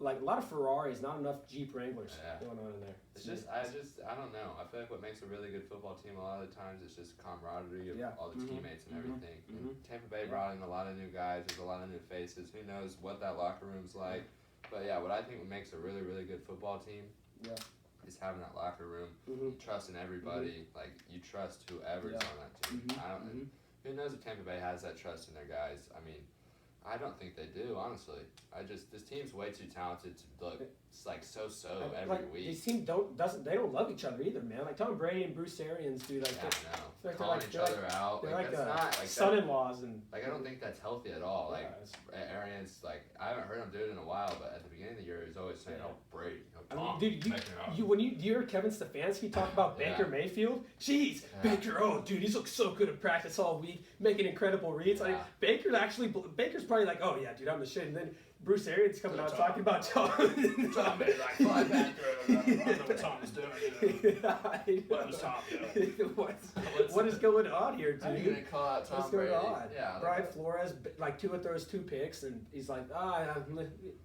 A lot of Ferraris, not enough Jeep Wranglers going on in there. It's just, I don't know. I feel like what makes a really good football team a lot of the times is just camaraderie of all the teammates and everything. And Tampa Bay brought in a lot of new guys. There's a lot of new faces. Who knows what that locker room's like? But yeah, what I think makes a really, really good football team is having that locker room, trusting everybody. Like, you trust whoever's on that team. I don't. Who knows if Tampa Bay has that trust in their guys? I mean, I don't think they do, honestly. This team's way too talented to look like so every week. These teams don't love each other either, man. Like Tom Brady and Bruce Arians, dude. Like, they're calling each other out. They're like, that's not like son-in-laws and. Like, I don't think that's healthy at all. Like Arians, like I haven't heard him do it in a while, but at the beginning of the year, he's always saying, "Oh, Brady, Tom." Dude, you hear Kevin Stefanski talk about Baker Mayfield? Jeez, Baker, oh dude, he's looked so good at practice all week, making incredible reads. Like Baker's probably like, oh yeah, dude, I'm the shit. And then Bruce Arians coming out talking about Tom. Tom made like 5 back throws. I don't know what Tom is doing. What was Tom doing? What is going on here, dude? How are you gonna call out Tom What's Brady? going on? Yeah, Brian Flores, like Tua throws 2 picks, and he's like,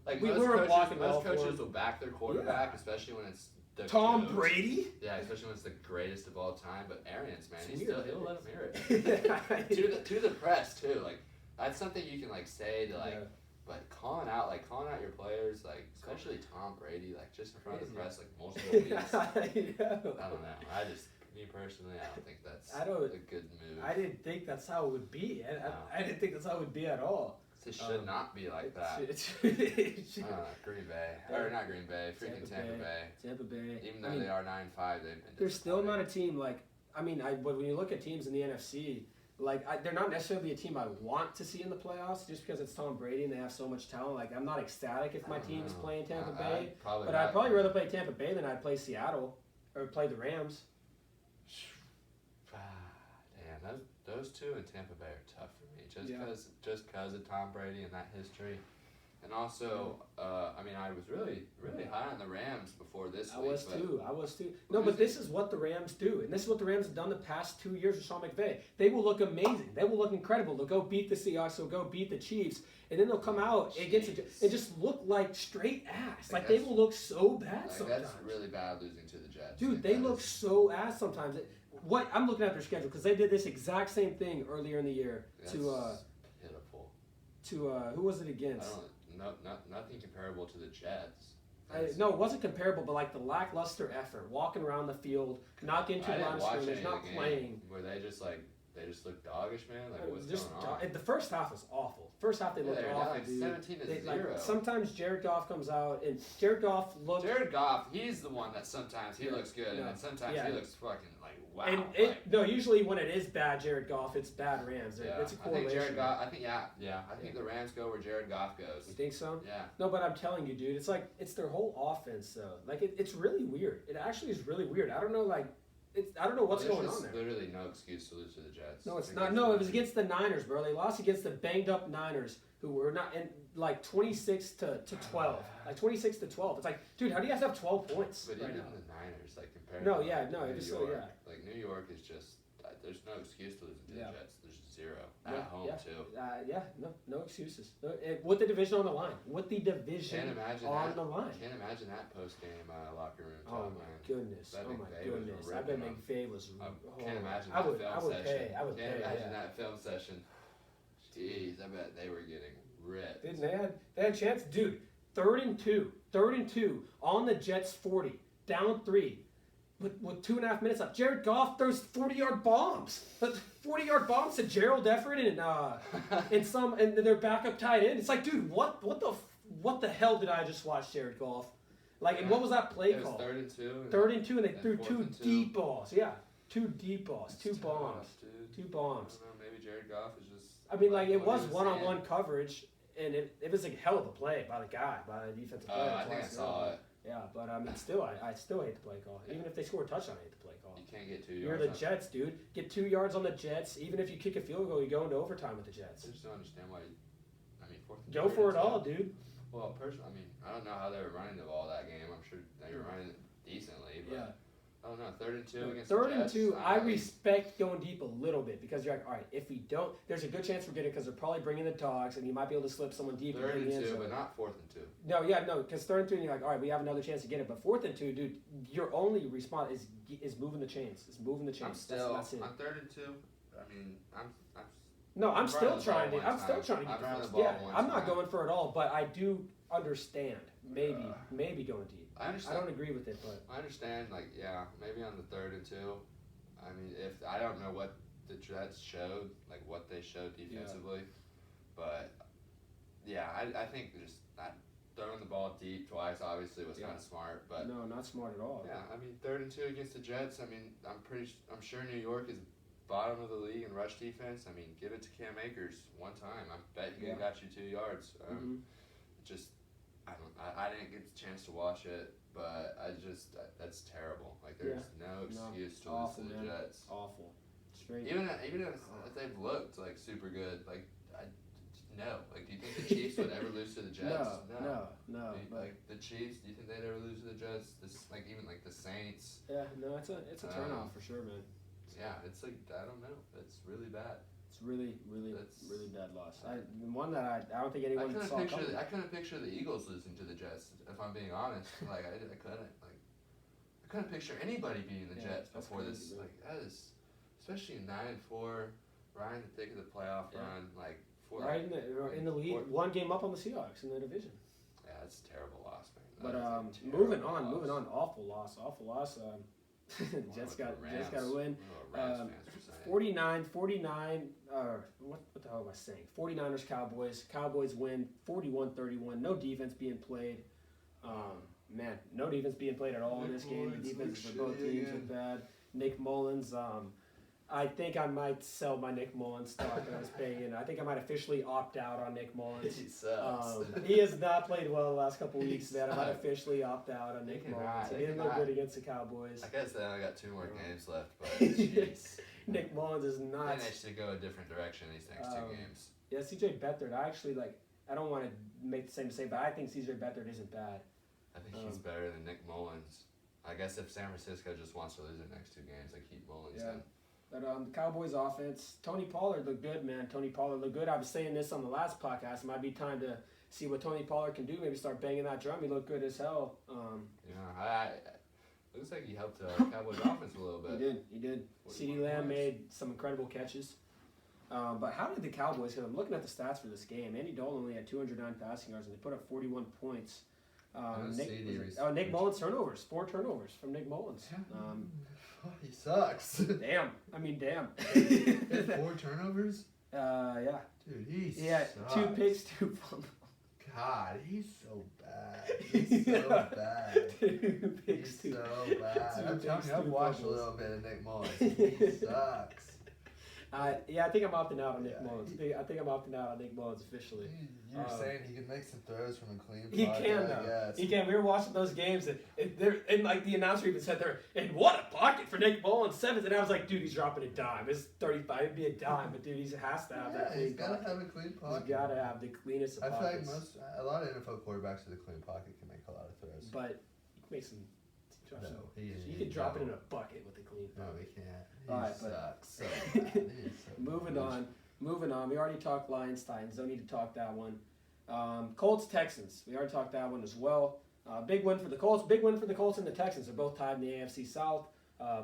like we most weren't blocking well most for coaches him. will back their quarterback, especially when it's the Tom GOAT. Brady? Yeah, especially when it's the greatest of all time. But Arians, man, It's he'll weird. let him hear it. to the press too. Like, that's something you can like say to like. But calling out your players, like especially Tom Brady, like just in front of the press, like multiple weeks. I don't know. Me personally, I don't think that's a good move. I didn't think that's how it would be. I didn't think that's how it would be at all. It should not be like that. Green Bay, or not Green Bay, freaking Tampa Bay. Tampa Bay. Even though they are 9-5, they've been. They're still not a team like. I mean, when you look at teams in the NFC. Like, they're not necessarily a team I want to see in the playoffs just because it's Tom Brady and they have so much talent. Like, I'm not ecstatic if my team is playing Tampa Bay. I'd probably rather play Tampa Bay than I'd play Seattle or play the Rams. Damn, those two in Tampa Bay are tough for me just because of Tom Brady and that history. And also, I mean, I was really, really high on the Rams before this week. I was too. No, but this is what the Rams do. And this is what the Rams have done the past 2 years with Sean McVay. They will look amazing. They will look incredible. They'll go beat the Seahawks. They'll go beat the Chiefs. And then they'll come out against it and just look like straight ass. Like they will look so bad sometimes. That's really bad losing to the Jets. Dude, they look so ass sometimes. I'm looking at their schedule because they did this exact same thing earlier in the year pitiful. Who was it against? Nothing comparable to the Jets. No, it wasn't comparable, but like the lackluster effort, walking around the field, not getting to the line of scrimmage, not playing. Were they just look doggish, man? Like, what's going on? The first half was awful. First half they looked awful, like dude. 17-0. Like, sometimes Jared Goff comes out and Jared Goff, he's the one that sometimes he looks good, and then sometimes he looks fucking like wow. And usually when it is bad Jared Goff, it's bad Rams. It's a correlation. I think the Rams go where Jared Goff goes. You think so? Yeah. No, but I'm telling you, dude, it's their whole offense though. Like it's really weird. It actually is really weird. I don't know, I don't know what's going on there. There's literally no excuse to lose to the Jets. No, it's not. No, it was against the Niners, bro. They lost against the banged up Niners, who were not in like 26 to 12, like 26 to 12. It's like, dude, how do you guys have 12 points? But even the Niners, like compared. No, to New York, like New York is just. There's no excuse to losing to the Jets. There's zero at home too. No excuses. With the division on the line. With the division on the line. Can't imagine that post game locker room talk. Oh my goodness! I bet McVay was. Can't imagine I that would film session. Can't imagine that film session. Jeez, I bet they were getting ripped. Dude, they had a chance, dude. 3rd and 2 on the Jets 40, down 3. With 2.5 minutes left, Jared Goff throws 40-yard bombs. 40-yard bombs to Gerald Everett and their backup tight end. It's like, dude, what the hell did I just watch, Jared Goff? Like, and what was that play called? 3rd and 2. 3rd and 2, and they threw 2 deep balls. Yeah, 2 deep balls, 2 bombs, dude. 2 bombs. I don't know, maybe Jared Goff is just. I mean, like it was one-on-one coverage. and it was like a hell of a play by the guy, by the defensive player. I think I saw it. Yeah, but I mean, still, I still hate the play call. Even if they score a touchdown, I hate the play call. You can't get 2 yards. You're the Jets, dude. Get 2 yards on the Jets. Even if you kick a field goal, you go into overtime with the Jets. I just don't understand why. I mean, fourth and Go two for it against all, them. dude. Well, personally, I mean, I don't know how they were running the ball that game. I'm sure they were running it decently, but Yeah. I don't know. 3rd and 2 against Third the and Jets. two, I mean, respect going deep a little bit because you're like, all right, if we don't, there's a good chance we're getting it because they're probably bringing the dogs and you might be able to slip someone deep. 3rd in and the end 2, zone. but not 4th and 2. No, because 3rd and 2, and you're like, all right, we have another chance to get it. But 4th and 2, dude, your only response is moving the chains. Is moving the chains. I'm still That's it. on 3rd and 2. I mean, No, I'm I'm still running the trying ball to. one I'm still time. trying to get I'm the running first. the ball Yeah, one I'm not time. going for it all, but I do understand. Maybe going deep. I I understand. don't agree with it, but I understand, like, yeah, maybe on the 3rd and 2. I mean, if I don't know what the Jets showed, like what they showed defensively, but yeah, I think just not throwing the ball deep twice obviously was kind of smart, but no, not smart at all. yeah, I mean 3rd and 2 against the Jets. I mean, I'm sure New York is bottom of the league in rush defense. I mean, give it to Cam Akers one time. I bet he got you 2 yards. Just I didn't get the chance to watch it, but that's terrible. Like there's no excuse to lose to the Jets. Awful. Straight. Even if they've looked like super good, like no. Like, do you think the Chiefs would ever lose to the Jets? No. Like the Chiefs, do you think they'd ever lose to the Jets? Even like the Saints. Yeah, no, it's a turnoff for sure, man. Yeah, it's like I don't know. It's really bad. It's really bad loss. One that I don't think anyone saw coming. I couldn't picture the Eagles losing to the Jets. If I'm being honest, like I couldn't picture anybody beating the Jets before this. Crazy, like that is, especially in 9-4, right in the thick of the playoff run, like right in the lead, 1 game up on the Seahawks in the division. Yeah, it's a terrible loss, man. But moving on, awful loss. Jets got to win. 49, what the hell am I saying? 49ers, Cowboys. Cowboys win 41-31. No defense being played. Man, no defense being played at all in this game. The defense for both teams was bad. Nick Mullins, I think I might sell my Nick Mullins stock that I was paying in. I think I might officially opt out on Nick Mullins. He sucks. He has not played well the last couple weeks, man. I might officially opt out on Nick Mullins. He didn't look good against the Cowboys. I guess they only got 2 more games left, but jeez. Nick Mullins is not. They should go a different direction these next 2 games. Yeah, CJ Beathard, I don't want to make the same mistake, but I think CJ Beathard isn't bad. I think he's better than Nick Mullins. I guess if San Francisco just wants to lose their next 2 games, they keep Mullins in. But the Cowboys offense, Tony Pollard looked good, man. Tony Pollard looked good. I was saying this on the last podcast. It might be time to see what Tony Pollard can do. Maybe start banging that drum. He looked good as hell. Looks like he helped Cowboys offense a little bit. He did. CeeDee Lamb made some incredible catches. But how did the Cowboys hit? I'm looking at the stats for this game. Andy Dalton only had 209 passing yards, and they put up 41 points. Nick Mullins turnovers. 4 turnovers from Nick Mullins. He sucks. Damn. 4 turnovers? Yeah. Dude, he sucks. 2 picks, 2 fumbles. God, he's so bad. He's so bad. 2 picks, he's so bad. I'm telling you, I've watched a little bit of Nick Mullins. He sucks. I think I'm opting out on Nick Mullins. I think I'm opting out on Nick Mullins officially. You were saying he can make some throws from a clean He can, though. He can. We were watching those games, and like the announcer even said there, and what a pocket for Nick Mullins, 7th. And I was like, dude, he's dropping a dime. It's 35. It'd be a dime, but dude, he has to have that clean he's got to have a clean pocket. He's got to have the cleanest of pockets. I feel like a lot of NFL quarterbacks with a clean pocket can make a lot of throws. But he can make some. He can drop it in a bucket with a clean pocket. No, he can't. Alright, sucks so bad. Moving on. We already talked Lions Titans. Don't need to talk that one. Colts Texans. We already talked that one as well. Big win for the Colts. Big win for the Colts and the Texans. They're both tied in the AFC South.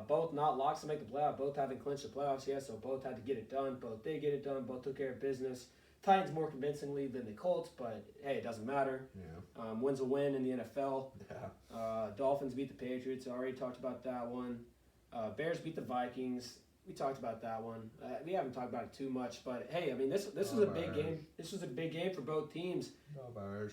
Both not locks to make the playoff. Both haven't clinched the playoffs yet, so both had to get it done. Both did get it done. Both took care of business. Titans more convincingly than the Colts, but hey, it doesn't matter. Yeah. Win's a win in the NFL. Yeah. Dolphins beat the Patriots. I already talked about that one. Bears beat the Vikings. We talked about that one. We haven't talked about it too much, but hey, I mean this was a big game. This was a big game for both teams. No Bears.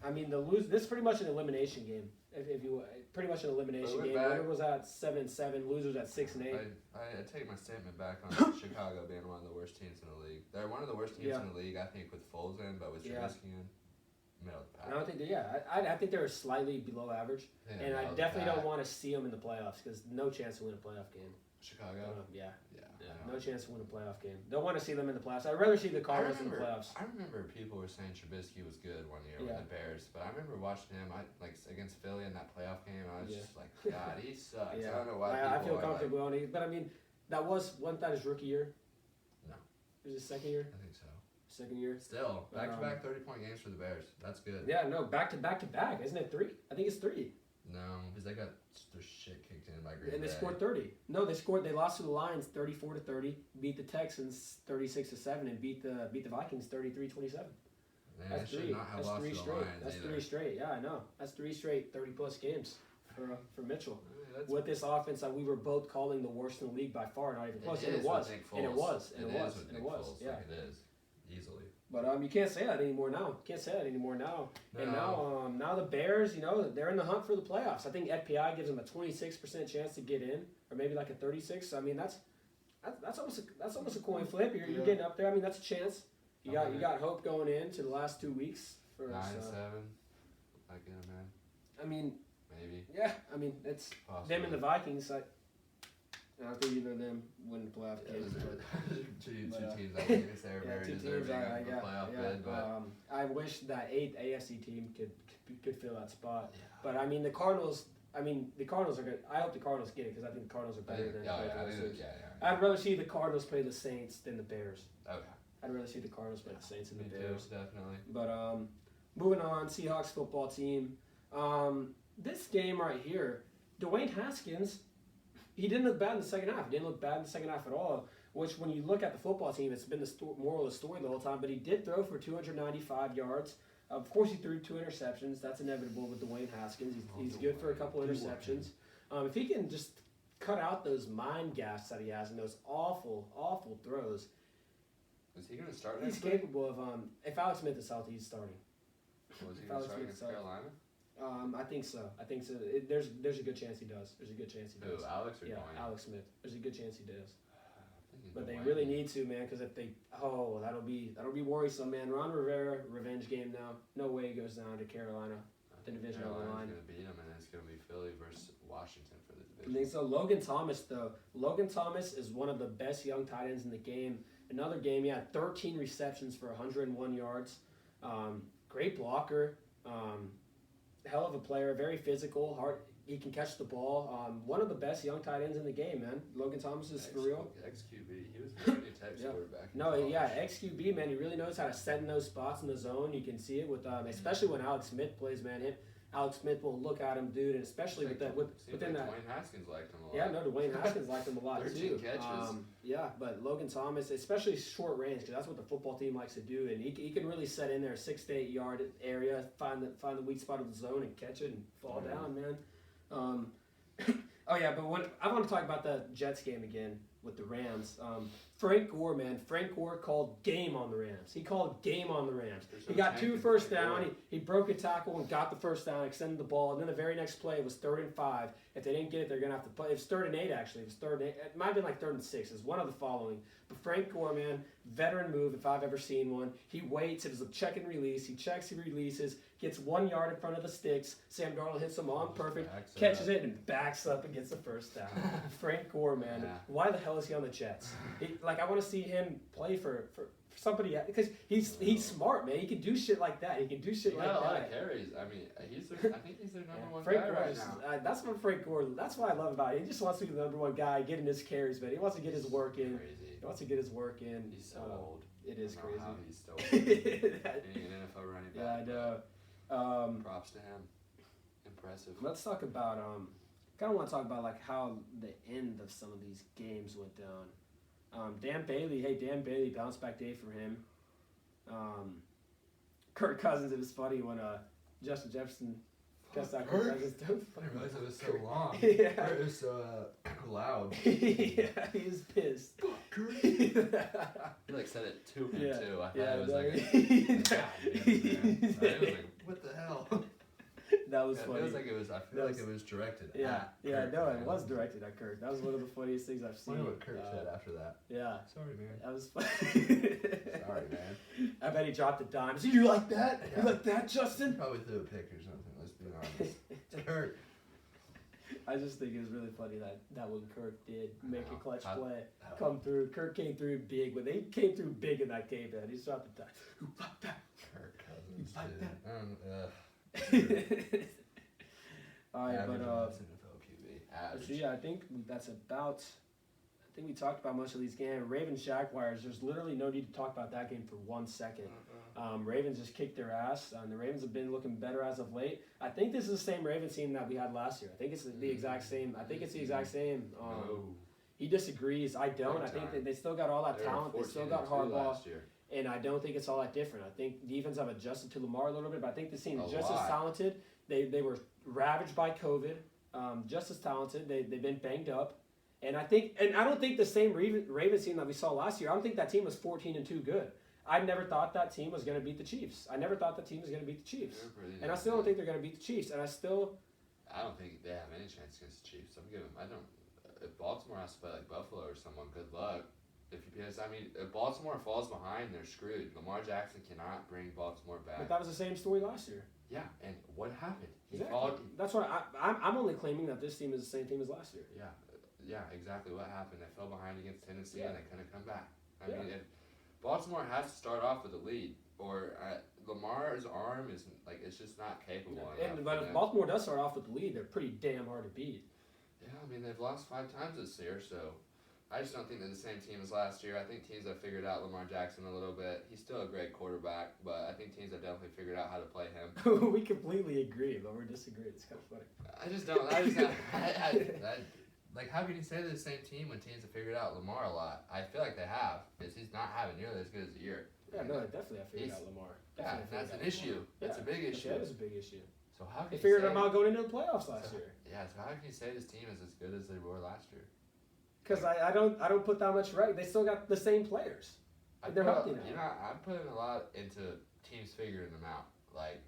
I mean this is pretty much an elimination game. If you pretty much an elimination Went game. back. Winner was at 7-7, losers at 6-8. I take my statement back on Chicago being one of the worst teams in the league. They're one of the worst teams in the league, I think, with Foles in, but with Trubisky in, middle of the pack. I don't think I think they're slightly below average, and I definitely don't want to see them in the playoffs because no chance to win a playoff game. Chicago. Yeah. No chance to win a playoff game. Don't want to see them in the playoffs. I'd rather see the Cardinals in the playoffs. I remember people were saying Trubisky was good one year with the Bears, but I remember watching him against Philly in that playoff game. I was just like, God, he sucks. I don't know why. I feel comfortable on it, but I mean, wasn't that his rookie year? No. It was his second year. I think so. Second year. Still, back-to-back 30-point games for the Bears. That's good. Yeah, no, back-to-back. Isn't it 3? I think it's 3. No, because they got their shit kicked in by Green Bay. And they scored 30. No, they lost to the Lions 34-30, beat the Texans 36-7, and beat the Vikings 33-27. That's three. Not have lost 3 to the straight. Lions That's either. 3 straight. Yeah, I know. That's 3 straight 30-plus games for Mitchell. That's With this offense that we were both calling the worst in the league by far, not even close. And it was. And it was. Yeah. Like it is. Easily. But you can't say that anymore now. No. And now the Bears, they're in the hunt for the playoffs. I think FPI gives them a 26% chance to get in, or maybe like a 36. I mean, that's almost a coin flip. You're getting up there. I mean, that's a chance. You got hope going into the last 2 weeks for 9-7. Like man. I mean, maybe. Yeah. I mean, it's Possibly. them and the Vikings. I don't think either of them win the playoff games. Two teams I think they're very deserving of the playoff bid, but I wish that 8th AFC team could fill that spot. Yeah. But I mean, the Cardinals. are good. I hope the Cardinals get it because I think the Cardinals are better than. I'd rather see the Cardinals play the Saints than the Bears. Okay. I'd rather see the Cardinals play the Saints than the Bears. Too, definitely. But moving on, Seahawks football team. This game right here, Dwayne Haskins. He didn't look bad in the second half. He didn't look bad in the second half at all, which when you look at the football team, it's been the moral of the story the whole time. But he did throw for 295 yards. Of course, he threw 2 interceptions. That's inevitable with Dwayne Haskins. He's good for a couple interceptions. If he can just cut out those mind gaps that he has and those awful, awful throws. Is he going to start He's next week? capable of, if Alex Smith is healthy, he's starting. Was he going to start against Carolina? I think so. There's a good chance he does. Who, Alex or Yeah, Dwayne? Alex Smith. There's a good chance he does. But they Dwayne. really need to, man, because if they, that'll be worrisome, man. Ron Rivera, revenge game now. No way he goes down to Carolina, the divisional line. Carolina's going to beat him, and it's going to be Philly versus Washington for the I division. think so. Logan Thomas, though. Logan Thomas is one of the best young tight ends in the game. Another game, he had 13 receptions for 101 yards. Great blocker. Hell of a player. Very physical. Hard. He can catch the ball. One of the best young tight ends in the game, man. Logan Thomas is for real. XQB. He was a pretty type quarterback. XQB, man. He really knows how to set in those spots in the zone. You can see it with, especially when Alex Smith plays, man. Alex Smith will look at him, dude, and especially within that. Dwayne Haskins liked him a lot. Yeah, no, Dwayne Haskins liked him a lot 13 too. catches. But Logan Thomas, especially short range, because that's what the football team likes to do, and he can really set in there 6 to 8 yard area, find the weak spot of the zone and catch it and fall down, man. But I want to talk about the Jets game again with the Rams. Frank Gore, man. Frank Gore called game on the Rams. He called game on the Rams. He got 2 first down. He broke a tackle and got the first down, extended the ball, and then the very next play was 3rd and 5. If they didn't get it, they're going to have to play. It was 3rd and 8, actually. It was 3rd and 8. It might have been like 3rd and 6. It was one of the following. But Frank Gore, man, veteran move if I've ever seen one. He waits. It was a check and release. He checks, he releases, gets 1 yard in front of the sticks. Sam Darnold hits him on perfect, catches it, and backs up and gets the first down. Frank Gore, man. Yeah. Why the hell is he on the Jets? I want to see him play for somebody because he's smart, man. He can do shit like that. He can do shit like that. A lot of carries. I mean, I think he's their number one Frank guy Gore right is, now. that's what Frank Gore. That's what I love about it. He just wants to be the number one guy, getting his carries, man. He wants to get his work in. Crazy. He wants to get his work in. He's so old. It is I don't know crazy. how he's still being an NFL running back. Yeah, I know. Props to him. Impressive. Let's talk about kind of want to talk about like how the end of some of these games went down. Dan Bailey, bounce back day for him. Kirk Cousins, it was funny when Justin Jefferson cussed out Kirk Cousins. I didn't realize it was so long. Yeah. It was so loud. Yeah, he was pissed. He said it to him too. I thought it was I was like, what the hell? That was It funny. feels like it was. I feel like it was directed. Yeah, at yeah, Kirk, no, man. it was directed at Kirk. That was one of the funniest things I've I seen. wonder what Kirk said after that. Yeah, Sorry, man. that was funny. Sorry, man. I bet he dropped a dime. So you like that? Yeah. You like that, Justin? Probably threw a pick or something. Let's be honest. It's Kirk. I just think it was really funny that when Kirk did make a clutch play, how- come through. Kirk came through big. When they came through big in that game, man, he dropped the dime. You like that? Kirk Cousins. like dude. All right, Average but on NFL QB. Average. so yeah, I think that's about. I think we talked about most of these games. Ravens Jaguars. There's literally no need to talk about that game for 1 second. Ravens just kicked their ass, and the Ravens have been looking better as of late. I think this is the same Ravens team that we had last year. I think it's the exact same. I think it's the exact same. No. He disagrees. I don't. I think that they still got all that They were talent. They still got 14-2 Harbaugh. last year. And I don't think it's all that different. I think defense have adjusted to Lamar a little bit, but I think the team is A just as lot. talented. They were ravaged by COVID, just as talented. They've been banged up. And I don't think the same Ravens team that we saw last year, I don't think that team was 14-2 good. I never thought that team was going to beat the Chiefs. I never thought that team was going to beat the Chiefs. And I still don't think they're going to beat the Chiefs. And I don't think they have any chance against the Chiefs. If Baltimore has to play like Buffalo or someone, good luck. If Baltimore falls behind, they're screwed. Lamar Jackson cannot bring Baltimore back. but that was the same story last year. Yeah, and what happened? Exactly. That's why I'm only claiming that this team is the same team as last year. Yeah, exactly what happened. They fell behind against Tennessee and they couldn't come back. I Yeah. mean, if Baltimore has to start off with a lead, or Lamar's arm is like it's just not capable. But if Baltimore does start off with the lead, they're pretty damn hard to beat. Yeah, I mean they've lost 5 times this year, so I just don't think they're the same team as last year. I think teams have figured out Lamar Jackson a little bit. He's still a great quarterback, but I think teams have definitely figured out how to play him. We completely agree, but we're disagreeing. It's kind of funny. I just don't. Like, how can you say they're the same team when teams have figured out Lamar a lot? I feel like they have, because he's not having nearly as good as a year. Yeah, no, they definitely have figured out Lamar. Yeah, that's an issue. That's a big issue. That is a big issue. So how can They you figured say, them out going into the playoffs last year. Yeah, so how can you say this team is as good as they were last year? Because I don't put that much right. They still got the same players. They're healthy now. You know, I'm putting a lot into teams figuring them out. Like,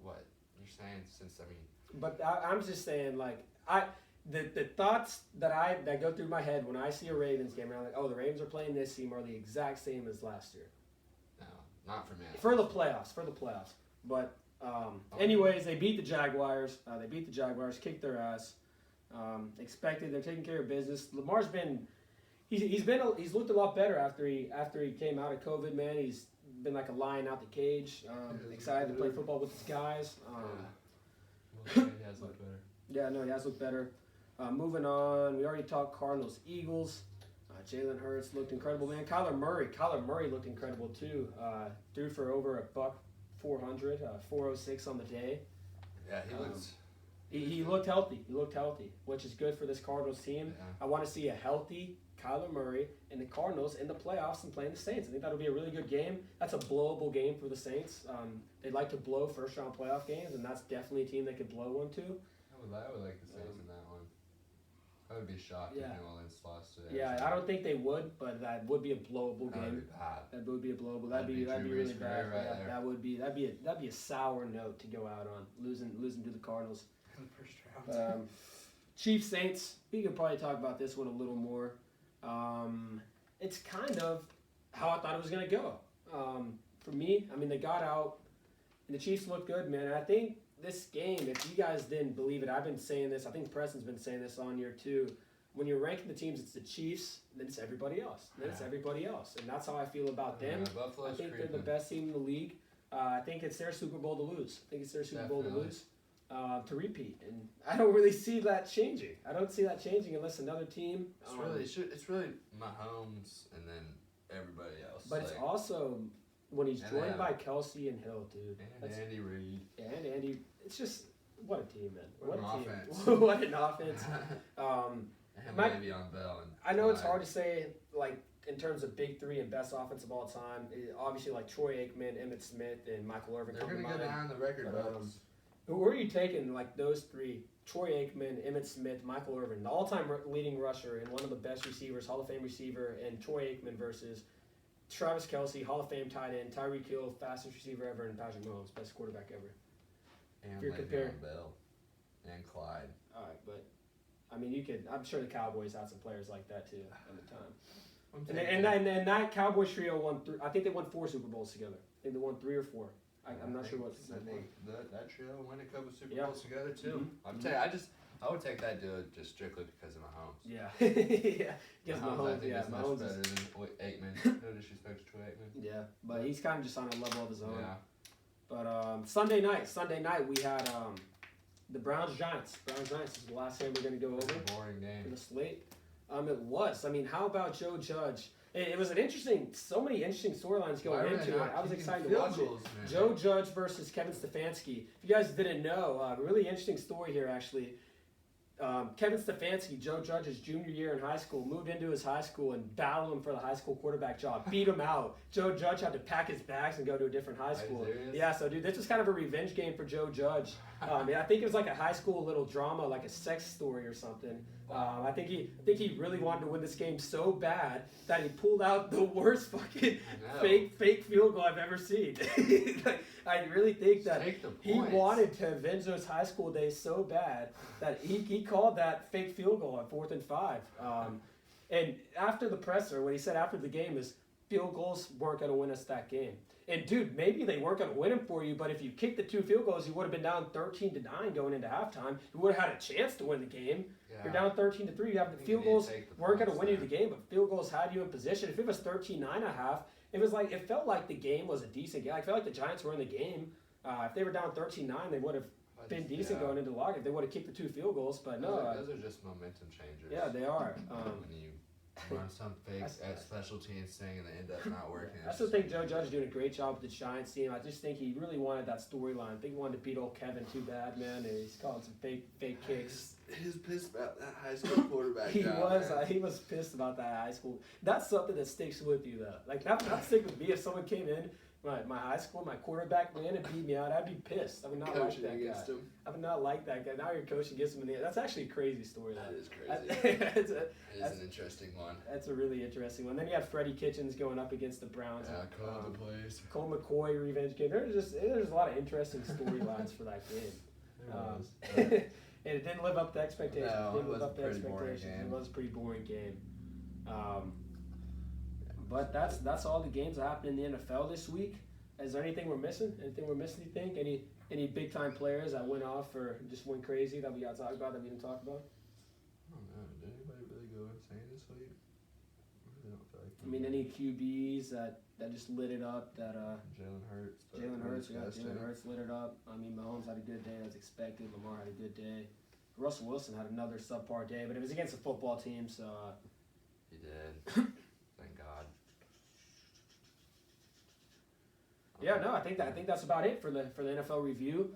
what you're saying? But I'm just saying, like the thoughts that go through my head when I see a Ravens game, and I'm like, oh, the Ravens are playing this team are the exact same as last year. No, not for me. For the playoffs. But anyways, they beat the Jaguars. Kicked their ass. Expected. They're taking care of business. Lamar's been. He's looked a lot better after he came out of COVID. Man, he's been like a lion out the cage. Excited to play football with his guys. He has looked better. Yeah, no, he has looked better. Moving on, we already talked Cardinals, Eagles. Jalen Hurts looked incredible, man. Kyler Murray looked incredible too. Threw for over $400, 406 on the day. Yeah, he looks. He looked healthy. Which is good for this Cardinals team. Yeah. I want to see a healthy Kyler Murray and the Cardinals in the playoffs and playing the Saints. I think that'll be a really good game. That's a blowable game for the Saints. They'd like to blow first-round playoff games, and that's definitely a team they could blow one to. I would like the Saints in that one. I would be shocked if New Orleans lost today. Yeah, I don't think they would, but that would be a blowable That game. would be bad. That would be a blowable. That'd That'd be be Drew really Brees' bad. career right there. That'd be a sour note to go out on, losing to the Cardinals. In the first round. Chiefs Saints. We could probably talk about this one a little more. It's kind of how I thought it was gonna go. For me, I mean, they got out, and the Chiefs looked good, man. And I think this game, if you guys didn't believe it, I've been saying this. I think Preston's been saying this on here too. When you're ranking the teams, it's the Chiefs, then it's everybody else. And that's how I feel about them. I think they're the best team in the league. I think it's their Super Bowl to lose. To repeat, and I don't really see that changing. I don't see that changing unless another team. It's really Mahomes and then everybody else. But it's also when he's joined by Kelsey and Hill, dude. And Andy Reid. And Andy, it's just what a team, man. What an offense. What an offense. Maybe on Bell. And I know it's hard to say, like, in terms of big three and best offense of all time. Obviously, like Troy Aikman, Emmitt Smith, and Michael Irvin. They're going to go down the record books. Who are you taking, like, those three? Troy Aikman, Emmitt Smith, Michael Irvin, the all-time leading rusher and one of the best receivers, Hall of Fame receiver, and Troy Aikman versus Travis Kelce, Hall of Fame tight end, Tyreek Hill, fastest receiver ever, and Patrick Mahomes, best quarterback ever. And you're comparing Bell and Clyde. All right, but I mean, you could. I'm sure the Cowboys had some players like that too at the time. And that Cowboys trio won. I think they won 4 Super Bowls together. I think they won 3 or 4. I'm not sure what. I think that trio won a couple Super Yeah. Bowls together too. Mm-hmm. I'm telling you, I would take that dude just strictly because of Mahomes. Yeah, yeah. Because Mahomes, I think yeah, is much Mahomes better than Aikman. No disrespect to Aikman. Yeah, but he's kind of just on a level of his own. Yeah. But Sunday night we had the Browns-Giants. Browns-Giants is the last game we're going to go over. Boring For game. the slate. It was. I mean, how about Joe Judge? It was an interesting, so many interesting storylines going into it. I was excited to watch it. Joe Judge versus Kevin Stefanski. If you guys didn't know, really interesting story here actually. Kevin Stefanski, Joe Judge's junior year in high school, moved into his high school and battled him for the high school quarterback job. Beat him out. Joe Judge had to pack his bags and go to a different high school. Yeah, so dude, this was kind of a revenge game for Joe Judge. I think it was like a high school little drama, like a sex story or something. I think he really wanted to win this game so bad that he pulled out the worst fucking fake field goal I've ever seen. Like, I really think that he wanted to avenge those high school days so bad that he called that fake field goal on 4th and 5. And after the presser, what he said after the game is field goals weren't going to win us that game. And dude, maybe they weren't going to win them for you, but if you kicked the 2 field goals, you would have been down 13-9 going into halftime. You would have had a chance to win the game. Yeah. You're down 13-3. You have the field goals weren't going to win you the game, but field goals had you in position. If it was 13-9.5, it felt like the game was a decent game. I felt like the Giants were in the game. If they were down 13-9, they would have been decent going into lock if they would have kicked the 2 field goals. But no, those are just momentum changers. Yeah, they are. When you run some fakes at special teams thing and they end up not working. I still think Joe Judge is doing a great job with the Giants team. I just think he really wanted that storyline. I think he wanted to beat old Kevin too bad, man. And he's calling some fake kicks. He was pissed about that high school quarterback. He was pissed about that high school. That's something that sticks with you though. Like that stick with me if someone came in my high school, my quarterback ran and beat me out. I'd be pissed. I would not like that guy. I would not like that guy. Now you're coaching against him in the end. That's actually a crazy story. That is crazy. It is an interesting one. That's a really interesting one. Then you have Freddie Kitchens going up against the Browns. Yeah, Cole the place. Cole McCoy revenge game. There's a lot of interesting storylines for that game. And it didn't live up to expectations. No, it was a pretty boring game. It was a pretty boring game. But that's all the games that happened in the NFL this week. Is there anything we're missing? Anything we're missing, you think? Any big time players that went off or just went crazy that we got to talk about that we didn't talk about? I don't know. Did anybody really go insane this week? I really don't feel like. I mean, any QBs that just lit it up? Jalen Hurts. Jalen Hurts lit it up. I mean, Mahomes had a good day as expected. Lamar had a good day. Russell Wilson had another subpar day, but it was against a football team, so. He did. Thank God. Yeah, no, I think that's about it for the NFL review.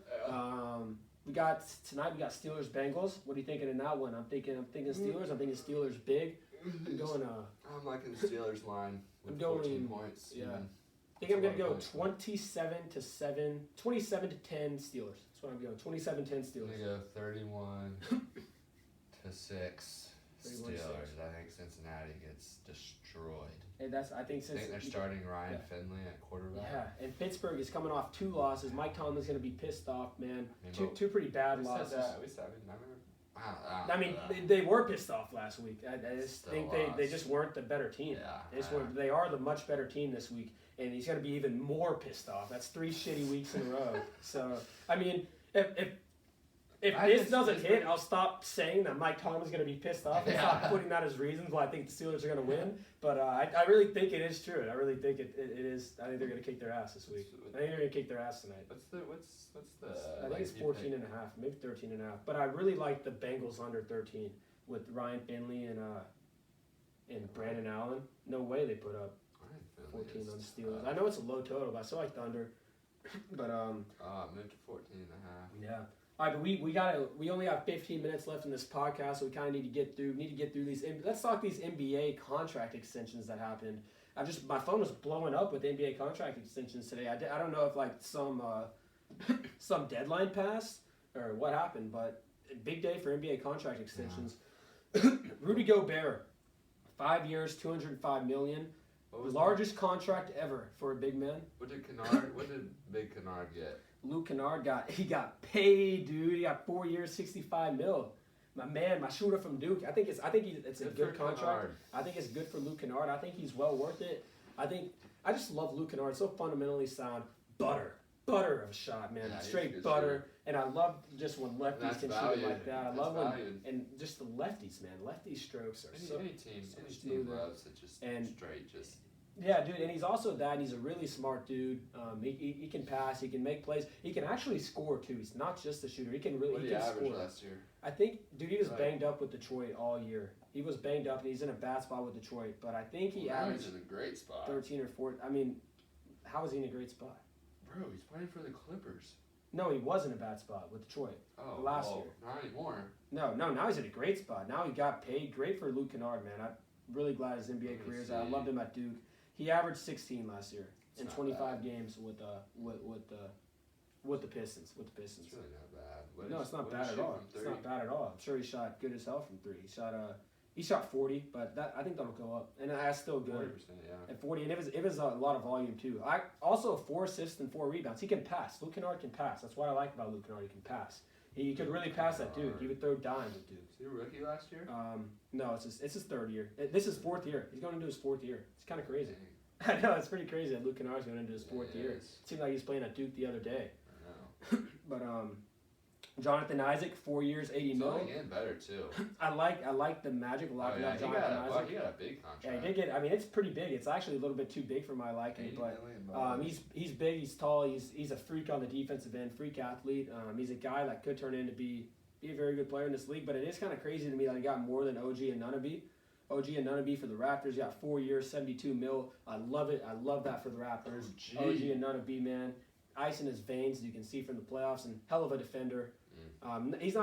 We got Steelers Bengals. What are you thinking in that one? I'm thinking Steelers. I'm thinking Steelers big. I'm going. I'm liking the Steelers line with 14 points. Yeah. I think I'm gonna go 27-7, 27-10 Steelers. That's what I'm going. 27-10 Steelers. I'm gonna go 31-6 Steelers. I think Cincinnati gets destroyed. And I think they're starting Ryan Finley at quarterback. Yeah, and Pittsburgh is coming off 2 losses. Mike Tomlin's going to be pissed off, man. Two pretty bad losses. I mean, they were pissed off last week. I just think they just weren't the better team. Yeah, they are the much better team this week, and he's going to be even more pissed off. That's 3 shitty weeks in a row. So, I mean, if this doesn't hit, I'll stop saying that Mike Tomlin's going to be pissed off and stop putting that as reasons why I think the Steelers are going to win. But I really think it is true. I really think it is. I think they're going to kick their ass this week. I think they're going to kick their ass tonight. What's the? I think it's 14.5, maybe 13.5. But I really like the Bengals under 13 with Ryan Finley and Brandon Allen. No way they put up 14 on the Steelers. I know it's a low total, but I still like the under. But moved to 14.5. Yeah. All right, but we only have 15 minutes left in this podcast, so we kind of need to get through these. Let's talk these NBA contract extensions that happened. My phone was blowing up with NBA contract extensions today. I don't know if like some deadline passed or what happened, but a big day for NBA contract extensions. Yeah. Rudy Gobert, 5 years, $205 million. Largest contract ever for a big man. What did Big Kennard get? Luke Kennard got paid, dude. He got 4 years, $65 million. My man, my shooter from Duke. I think it's a good contract. Kennard. I think it's good for Luke Kennard. I think he's well worth it. I just love Luke Kennard. So fundamentally sound. Butter of a shot, man. Yeah, he's a Straight good butter. shooter. And I love just when lefties can shoot it like that. I love when valued. and just the lefties, man. Lefty strokes are Any team much team smoother. loves it just And- straight. Just Yeah, dude, and he's also that. He's a really smart dude. He can pass. He can make plays. He can actually score too. He's not just a shooter. He can really what did he he can average score. last year? I think, dude, he was Right. banged up with Detroit all year. He was banged up, and he's in a bad spot with Detroit. But I think he Now averaged he's in a great spot. 13 or 14. I mean, how is he in a great spot? Bro, he's playing for the Clippers. No, he was in a bad spot with Detroit. Oh, Last well, year. not anymore. No, now he's in a great spot. Now he got paid. Great for Luke Kennard, man. I'm really glad his NBA Let me career's out. I see. loved him at Duke. He averaged 16 last year It's in not 25 bad. games with the Pistons. It's really not bad. No, it's not what did bad he at shoot all. from It's three? not bad at all. I'm sure he shot good as hell from three. He shot 40, but I think that'll go up, and that's still good. 40%, yeah. At 40, and it was a lot of volume too. I also 4 assists and 4 rebounds. He can pass. Luke Kennard can pass. That's what I like about Luke Kennard. He can pass. He could really pass at Duke. He would throw dimes at Duke. Was he a rookie last year? No, it's his third year. This is 4th year. He's going into his 4th year. It's kind of crazy. Dang, I know, it's pretty crazy that Luke Kennard's going into his 4th it year. is. It seemed like he was playing at Duke the other day. I know. But Jonathan Isaac, 4 years, $80 He's million. only getting better too. I like the Magic a lot. Oh, yeah, he Jonathan Isaac. got a big contract. Yeah, he did get. I mean, it's pretty big. It's actually a little bit too big for my liking, $80 but million. he's big. He's tall. He's a freak on the defensive end, freak athlete. He's a guy that could turn into be a very good player in this league. But it is kind of crazy to me that he got more than OG and Nunneby. OG and Nunneby for the Raptors. He got 4 years, $72 million. I love it. I love that for the Raptors. OG and Nunneby, man, ice in his veins, as you can see from the playoffs, and hell of a defender. He's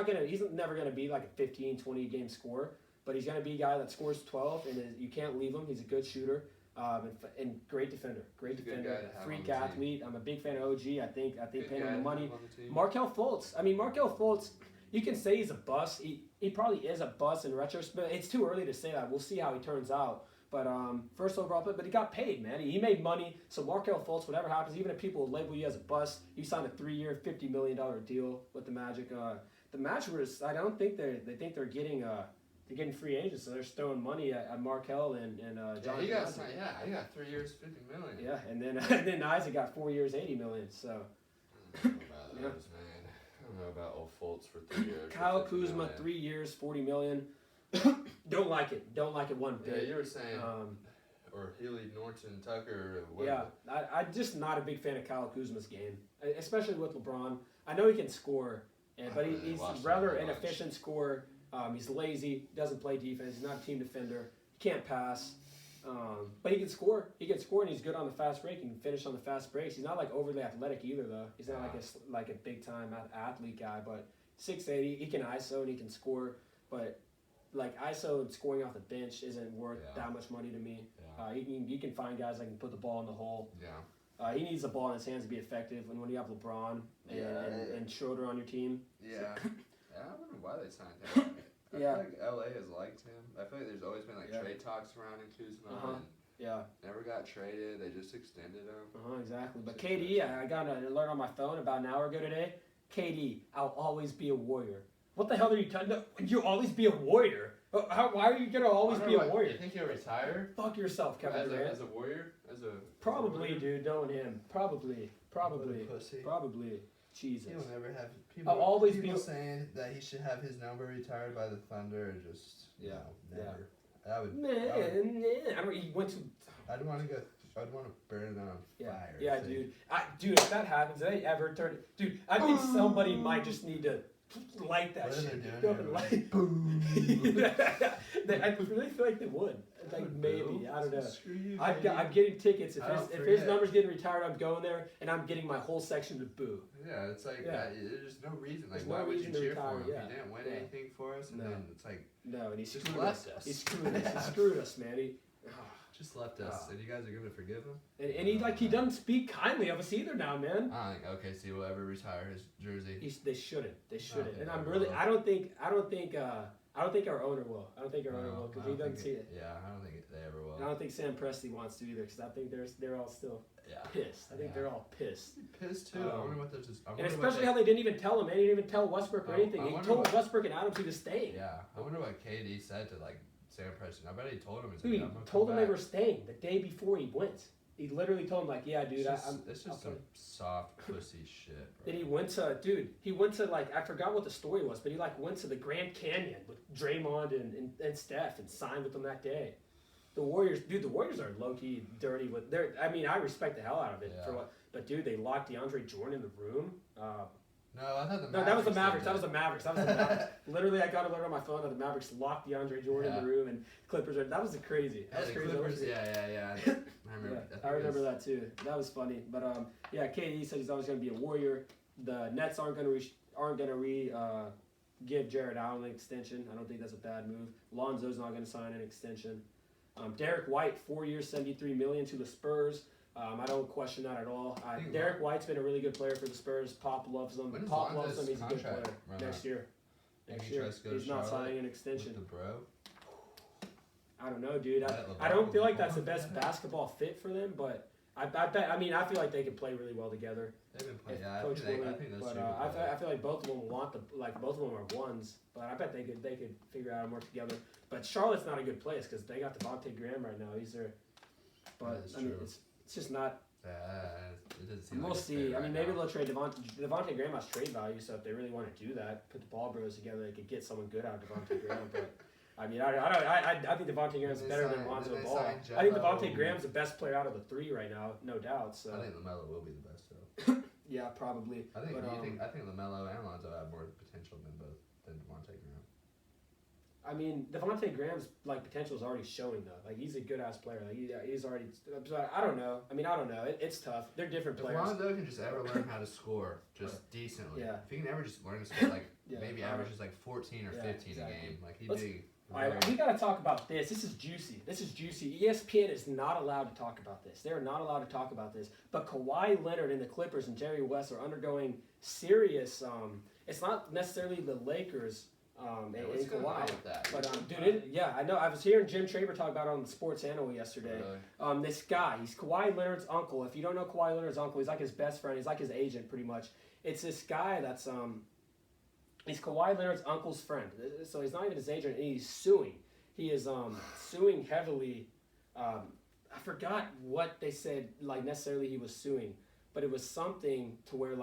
never gonna be like a 15, 20 game scorer, but he's gonna be a guy that scores 12, and you can't leave him. He's a good shooter, and great defender. He's a good guy to have Freak on the team. athlete. I'm a big fan of OG. I think Good paying guy him the to money. have on the team. Markelle Fultz. I mean, Markelle Fultz. You can say he's a bust. He probably is a bust in retrospect. It's too early to say that. We'll see how he turns out. But first overall pick, but he got paid, man. He made money. So Markelle Fultz, whatever happens, even if people label you as a bust, you signed a 3-year, $50 million deal with the Magic. The Magic I don't think they think they're getting free agents, so they're just throwing money at Markelle and Jonathan he got Isaac. he got 3 years, $50 million. Yeah, and then Isaac got 4 years, $80 million. So I don't know about Yeah. those, man. I don't know about old Fultz for 3 years. Kyle $50 Kuzma, million. 3 years, $40 million. Don't like it. Don't like it one Yeah, bit. you were saying, or Healy, Norton, Tucker. Or Yeah, I'm just not a big fan of Kyle Kuzma's game, especially with LeBron. I know he can score, but I really he's watched a rather him much. inefficient scorer. He's lazy, doesn't play defense, he's not a team defender, he can't pass. But he can score. He can score, and he's good on the fast break. He can finish on the fast breaks. He's not like overly athletic either, though. He's not like a big time athlete guy. But 6'8", he can ISO and he can score. But like ISO and scoring off the bench isn't worth that much money to me. Yeah. You can find guys that can put the ball in the hole. Yeah. He needs the ball in his hands to be effective. And when you have LeBron and Schroeder on your team, Yeah. I don't know why they signed him. I Yeah. feel like LA has liked him. I feel like there's always been like Yeah. trade talks surrounding Kuzma and yeah, never got traded. They just extended him. exactly. But KD, I got an alert on my phone about an hour ago today. KD, I'll always be a warrior. What the hell are you talking about? You'll always be a warrior? Why are you going to always be a warrior? You think he'll retire? Fuck yourself, Kevin As Durant. a warrior? Probably, dude, knowing him. Probably. Pussy. Jesus. He'll never have. I'll always people be- saying that he should have his number retired by the Thunder. Just Yeah, no, never. I would. Man, I don't. He went to. I'd want to go. I'd want to burn it on fire. Yeah, dude. If that happens, if they ever turn, dude, I think somebody might just need to light that What are shit. they doing Go there? and light. Boom. I really feel like they would. Like maybe, I don't know. Screw you, I'm baby. getting tickets. If I don't his forget. number's getting retired, I'm going there, and I'm getting my whole section to boo. Yeah, it's like Yeah. There's no reason. Like, There's why no would reason you to cheer retire, for him? yeah. He didn't win Yeah. anything for us, and No. then it's like No, and he just screwed left us. us. He screwed us. He screwed us, man. just left us, and you guys are gonna forgive him. And he doesn't speak kindly of us either now, man. I don't think OKC will ever retire his jersey. They shouldn't. They shouldn't. think And they I'm will. really. I don't think I don't think our owner will. I don't think our owner will because he doesn't see it. Yeah, I don't think they ever will. And I don't think Sam Presti wants to either because I think they're all still pissed. I think they're all pissed. Pissed too. I wonder what they're just. And especially how they didn't even tell him. They didn't even tell Westbrook or anything. He told Westbrook and Adams he was staying. Yeah, I wonder what KD said to like Sam Presti. I bet he told him. Dude, he told him they were staying the day before he went. He literally told him like, yeah, dude, it's just some soft pussy shit, bro. Then he went to like, I forgot what the story was, but he like went to the Grand Canyon with Draymond and Steph and signed with them that day. The Warriors are low key dirty with their. I mean, I respect the hell out of it for what, but dude, they locked DeAndre Jordan in the room. No, I thought the Mavericks. No, that was the Mavericks. Literally, I got an alert on my phone that the Mavericks locked DeAndre Jordan in the room and Clippers. That was crazy. That was crazy. Clippers, yeah. I remember that too. That was funny. But KD said he's always going to be a Warrior. The Nets aren't going to give Jared Allen an extension. I don't think that's a bad move. Lonzo's not going to sign an extension. Derek White, 4 years, $73 million to the Spurs. I don't question that at all. Derek White's been a really good player for the Spurs. Pop loves him. Pop loves him. He's a good player. Next year. He's not signing an extension. With the bro? I don't know, dude. I don't feel like that's the best basketball fit for them, but I bet. I mean, I feel like they could play really well together. They've been playing. Yeah, I think those two. I feel like both of them both of them are ones, but I bet they could figure out and work together. But Charlotte's not a good place because they got Devontae Graham right now. He's there, but I mean, it's just not. It doesn't seem we'll like see. I mean, maybe now. they'll trade Devontae Graham has trade value, so if they really want to do that, put the ball bros together, they could get someone good out of Devontae Graham. But I mean, I think Devontae Graham's better than Lonzo Ball. I think Devontae Graham's the best player out of the three right now, no doubt. So I think LaMelo will be the best though. Yeah, probably. I think LaMelo and Lonzo have more potential than Devontae Graham. I mean, Devontae Graham's potential is already showing though. Like he's a good ass player. Like he's already. I don't know. It's tough. They're different players. If Lonzo can just ever learn how to score just decently, if he can ever just learn to score maybe averages 14 or 15 a game, he'd be. All right, we got to talk about this. This is juicy. ESPN is not allowed to talk about this. They're not allowed to talk about this. But Kawhi Leonard and the Clippers and Jerry West are undergoing serious. It's not necessarily the Lakers. And Kawhi. But I know. I was hearing Jim Traber talk about it on the Sports Animal yesterday. Really? This guy, he's Kawhi Leonard's uncle. If you don't know Kawhi Leonard's uncle, he's like his best friend. He's like his agent, pretty much. It's this guy that's he's Kawhi Leonard's uncle's friend. So he's not even his agent, and he's suing. He is suing heavily. I forgot what they said. Necessarily, he was suing, but it was something to where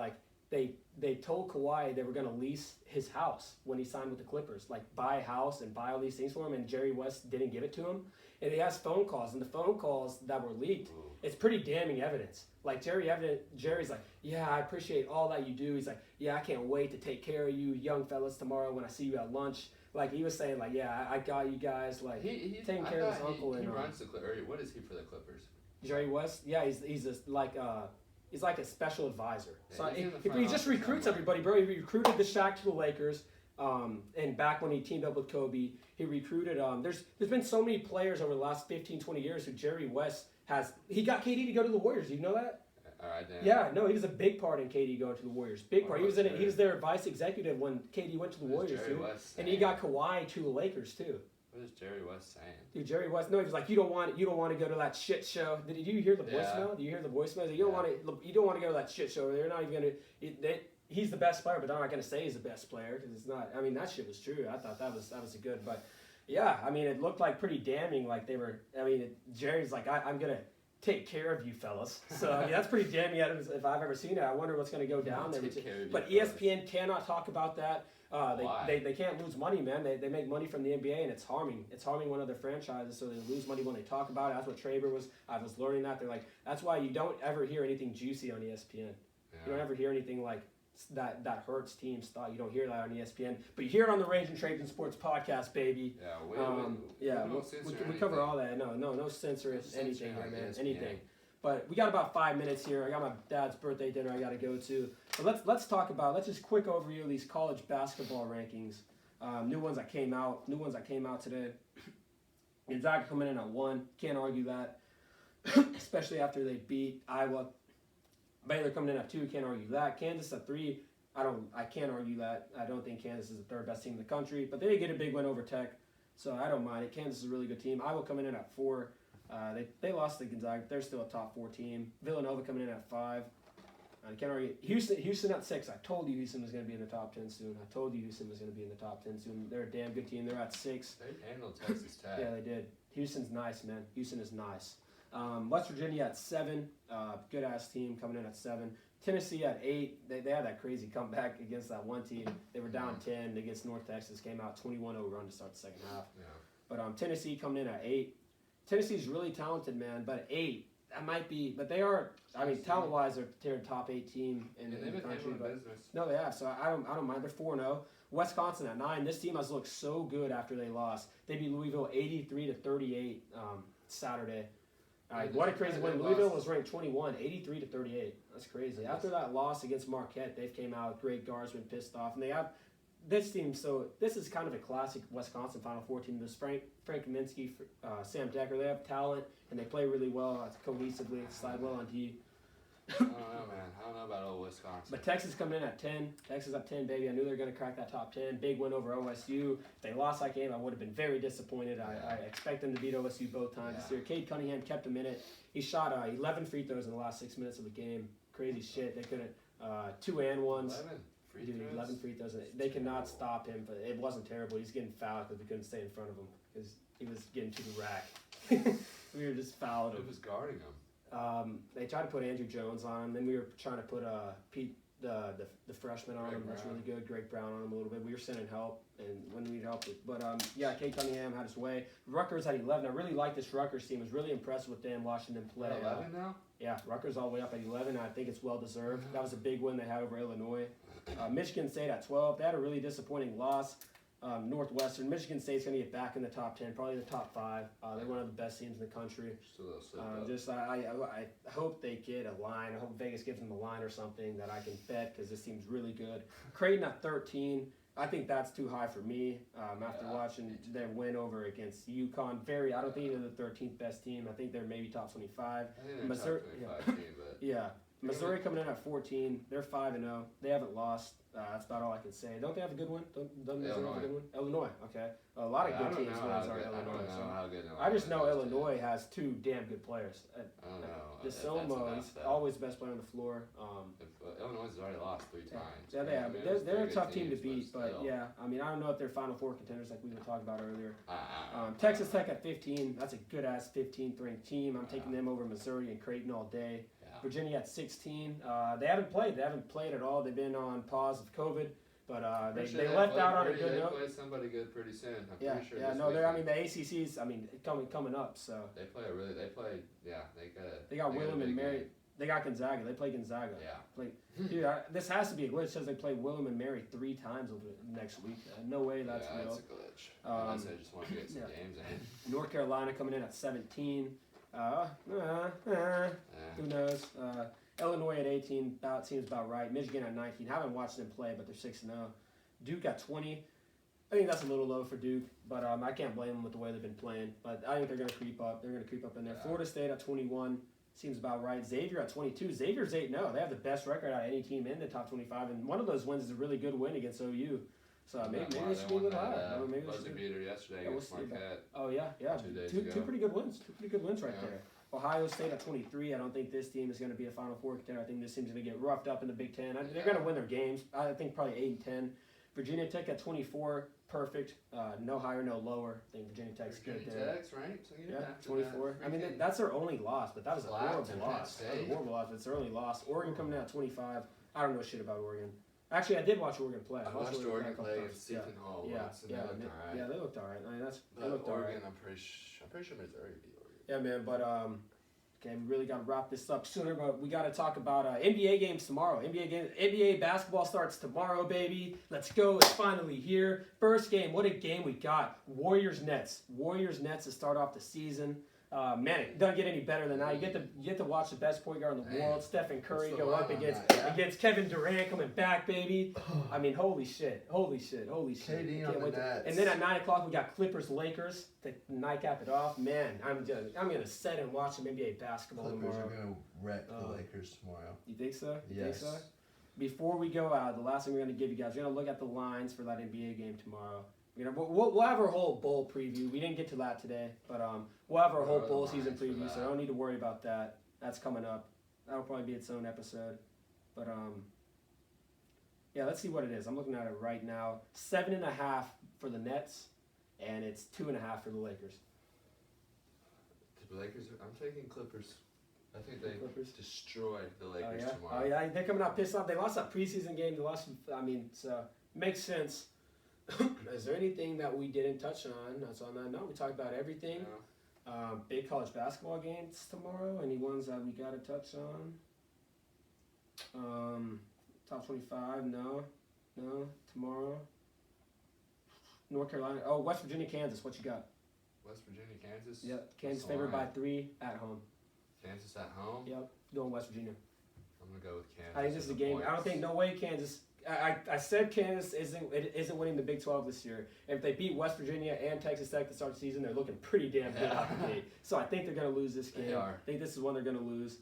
they told Kawhi they were going to lease his house when he signed with the Clippers, buy a house and buy all these things for him, and Jerry West didn't give it to him. And he has phone calls, and the phone calls that were leaked, it's pretty damning evidence. Jerry's like, yeah, I appreciate all that you do. He's like, yeah, I can't wait to take care of you young fellas tomorrow when I see you at lunch. He was saying, yeah, I got you guys, taking care of his uncle. He runs the Clippers. What is he for the Clippers? Jerry West? Yeah, he's like a special advisor. Yeah, so he just recruits everybody, bro. He recruited the Shaq to the Lakers, and back when he teamed up with Kobe, he recruited. There's been so many players over the last 15, 20 years who Jerry West has. He got KD to go to the Warriors. Do you know that? All right, damn. Yeah, no, he was a big part in KD going to the Warriors. Big part. He was their vice executive when KD went to the Warriors, dude. And he got Kawhi to the Lakers too. What is Jerry West saying? Dude, Jerry West. No, he was like, you don't want to go to that shit show. Did you hear the voicemail? Do you hear the voicemail? You don't want to go to that shit show. They're not even gonna. He's the best player, but they're not gonna say he's the best player because it's not. I mean, that shit was true. I thought that was a good. But yeah, I mean, it looked pretty damning. They were. I mean, Jerry's like, I'm gonna take care of you fellas. So I mean, that's pretty damning if I've ever seen it. I wonder what's gonna go down there. But ESPN cannot talk about that. They can't lose money, man. They make money from the NBA, and it's harming one of their franchises, so they lose money when they talk about it. That's what Traber was. I was learning that. They're like, that's why you don't ever hear anything juicy on ESPN. Yeah. You don't ever hear anything that hurts teams' thought. You don't hear that on ESPN, but you hear it on the Range and Trades and Sports podcast, baby. Yeah, we cover all that. No censor anything here, man. Anything. But we got about 5 minutes here. I got my dad's birthday dinner I got to go to. But let's just quick overview of these college basketball rankings. New ones that came out today. Gonzaga coming in at 1. Can't argue that, especially after they beat Iowa. Baylor coming in at 2. Can't argue that. Kansas at 3. I can't argue that. I don't think Kansas is the third best team in the country, but they did get a big win over Tech, so I don't mind it. Kansas is a really good team. Iowa coming in at 4. They lost to Gonzaga. They're still a top 4 team. Villanova coming in at 5. I can't argue. Houston at 6. I told you Houston was going to be in the top 10 soon. I told you Houston was going to be in the top 10 soon. They're a damn good team. They're at 6. They handled Texas Tech. Yeah, they did. Houston's nice, man. Houston is nice. West Virginia at 7. Good ass team coming in at 7. Tennessee at 8. They had that crazy comeback against that one team. They were down 10 against North Texas. Came out 21-0 run to start the second half. Yeah. But Tennessee coming in at 8. Tennessee's really talented, man. But 8. That might be, but they are. I mean, talent-wise, they're a top 8 team in the country. But no, they have. So I don't mind. They're 4-0. Wisconsin at 9. This team has looked so good after they lost. They beat Louisville 83-38 Saturday. What a crazy win! Louisville was ranked 21, 83-38. That's crazy. After that loss against Marquette, they've came out with great guards, been pissed off, and they have this team. So this is kind of a classic Wisconsin Final Four team. There's Frank Kaminsky, Sam Decker. They have talent and they play really well cohesively. Slide well on D. I don't know, man. I don't know about old Wisconsin. But Texas coming in at 10. Texas up 10, baby. I knew they were going to crack that top 10. Big win over OSU. If they lost that game, I would have been very disappointed. I expect them to beat OSU both times this year. Cade Cunningham kept him in it. He shot 11 free throws in the last 6 minutes of the game. Crazy shit. They couldn't. 2 and 1s. 11 free throws. They cannot stop him. But it wasn't terrible. He's getting fouled because we couldn't stay in front of him because he was getting to the rack. We were just fouling him. Who was guarding him? They tried to put Andrew Jones on him. Then we were trying to put Pete, the freshman on him. That's really good. Greg Brown on him a little bit. We were sending help, and when we needed help. But Cade Cunningham had his way. Rutgers at 11. I really like this Rutgers team. I was really impressed with them watching them play. 11 now? Yeah, Rutgers all the way up at 11. I think it's well deserved. That was a big win they had over Illinois. Michigan State at 12. They had a really disappointing loss. Northwestern. Michigan State's going to get back in the top 10, probably the top 5. They're one of the best teams in the country. I hope they get a line. I hope Vegas gives them a line or something that I can bet because this team's really good. Creighton at 13. I think that's too high for me after watching their win over against UConn. I don't think they're the 13th best team. I think they're maybe top 25. I think they're Missouri, top 25 team, but... Yeah. Missouri coming in at 14. They're 5-0. They haven't lost. That's about all I can say. Don't they have a good one? Doesn't Missouri have a good one? Illinois. Okay. A lot of good teams wins are Illinois. I just know Illinois has 2 damn good players. I don't know. DeSomo is always the best player on the floor. Illinois has already lost 3 times. Yeah, they have. They're a tough team to beat, but yeah. I mean, I don't know if they're Final Four contenders like we were talking about earlier. Texas Tech at 15. That's a good ass 15th ranked team. I'm taking them over Missouri and Creighton all day. Virginia at 16. They haven't played. They haven't played at all. They've been on pause of COVID, but they left out on a good note. They play somebody good pretty soon. I'm pretty sure. Yeah, no, they're. I mean, the ACC's. I mean, coming up. So they play. Yeah, they got Willem and Mary. They got Gonzaga. They play Gonzaga. Yeah. Dude, this has to be a glitch. It says they play Willem and Mary 3 times over next week. No way that's real. That's a glitch. Unless they just want to get some games in. North Carolina coming in at 17. Who knows? Illinois at 18, seems about right. Michigan at 19. Haven't watched them play, but they're 6-0. Duke at 20. I think that's a little low for Duke, but I can't blame them with the way they've been playing. But I think they're going to creep up. They're going to creep up in there. Florida State at 21. Seems about right. Xavier at 22. Xavier's 8-0. They have the best record out of any team in the top 25, and one of those wins is a really good win against OU. So maybe they should be a little higher. Buzzer beater yesterday against Marquette. Oh yeah. 2 days ago. Two pretty good wins. 2 pretty good wins right there. Ohio State at 23. I don't think this team is going to be a Final Four contender. I think this team's going to get roughed up in the Big Ten. They're going to win their games. I think probably 8-10. Virginia Tech at 24. Perfect. No higher, no lower. I think Virginia Tech's good there. Virginia Tech's right. So yeah, 24. I mean, that's their only loss, but that was a horrible loss. That was a horrible loss. It's their only loss. Oregon coming in at 25. I don't know shit about Oregon. Actually, I did watch Oregon play. I watched Oregon play against Seton Hall once, and they looked all right. Yeah, they looked all right. I mean, they looked Oregon, all right. I'm pretty sure Missouri beat Oregon. Yeah, man, but okay, we really got to wrap this up sooner, but we got to talk about NBA games tomorrow. NBA basketball starts tomorrow, baby. Let's go. It's finally here. First game, what a game we got. Warriors-Nets. Warriors-Nets to start off the season. Man, it doesn't get any better than that. You get to watch the best point guard in the world, Stephen Curry, go up against Kevin Durant coming back, baby. I mean, holy shit. KD on the Nets. And then at 9 o'clock we got Clippers-Lakers to nightcap it off. Man, I'm gonna sit and watch some NBA basketball Clippers tomorrow. are gonna wreck the Lakers tomorrow. You think so? Yes. Think so? before we go out, the last thing we're going to give you guys, we're going to look at the lines for that NBA game tomorrow. We'll have our whole bowl preview. We didn't get to that today, but we'll have our whole bowl season preview, so I don't need to worry about that. That's coming up. That'll probably be its own episode. But yeah, let's see what it is. I'm looking at it right now. 7.5 for the Nets, and it's 2.5 for the Lakers. The Lakers. I'm taking Clippers. I think they destroy the Lakers tomorrow. Oh yeah, they're coming out pissed off. They lost that preseason game. They lost. I mean, so makes sense. Is there anything that we didn't touch on? That's on that note. We talked about everything. Yeah. Big college basketball games tomorrow. Any ones that we got to touch on? Top 25? No. Tomorrow. North Carolina. Oh, West Virginia, Kansas. What you got? West Virginia, Kansas. Yep. Kansas favored by 3 at home. Kansas at home. Yep. Going West Virginia. I'm gonna go with Kansas. I think this is a game. Points. I don't think no way Kansas. I said Kansas isn't winning the Big 12 this year. If they beat West Virginia and Texas Tech to start the season, they're looking pretty damn good out the gate. So I think they're going to lose this game. They are. I think this is one they're going to lose.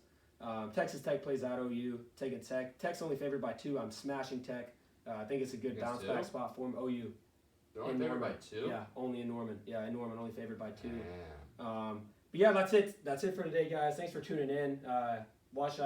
Texas Tech plays at OU. Taking Tech. Tech's only favored by 2. I'm smashing Tech. I think it's a good bounce back spot for them. OU. They're only favored by 2? Yeah, only in Norman. Yeah, in Norman, only favored by 2. Damn. But yeah, that's it. That's it for today, guys. Thanks for tuning in. Watch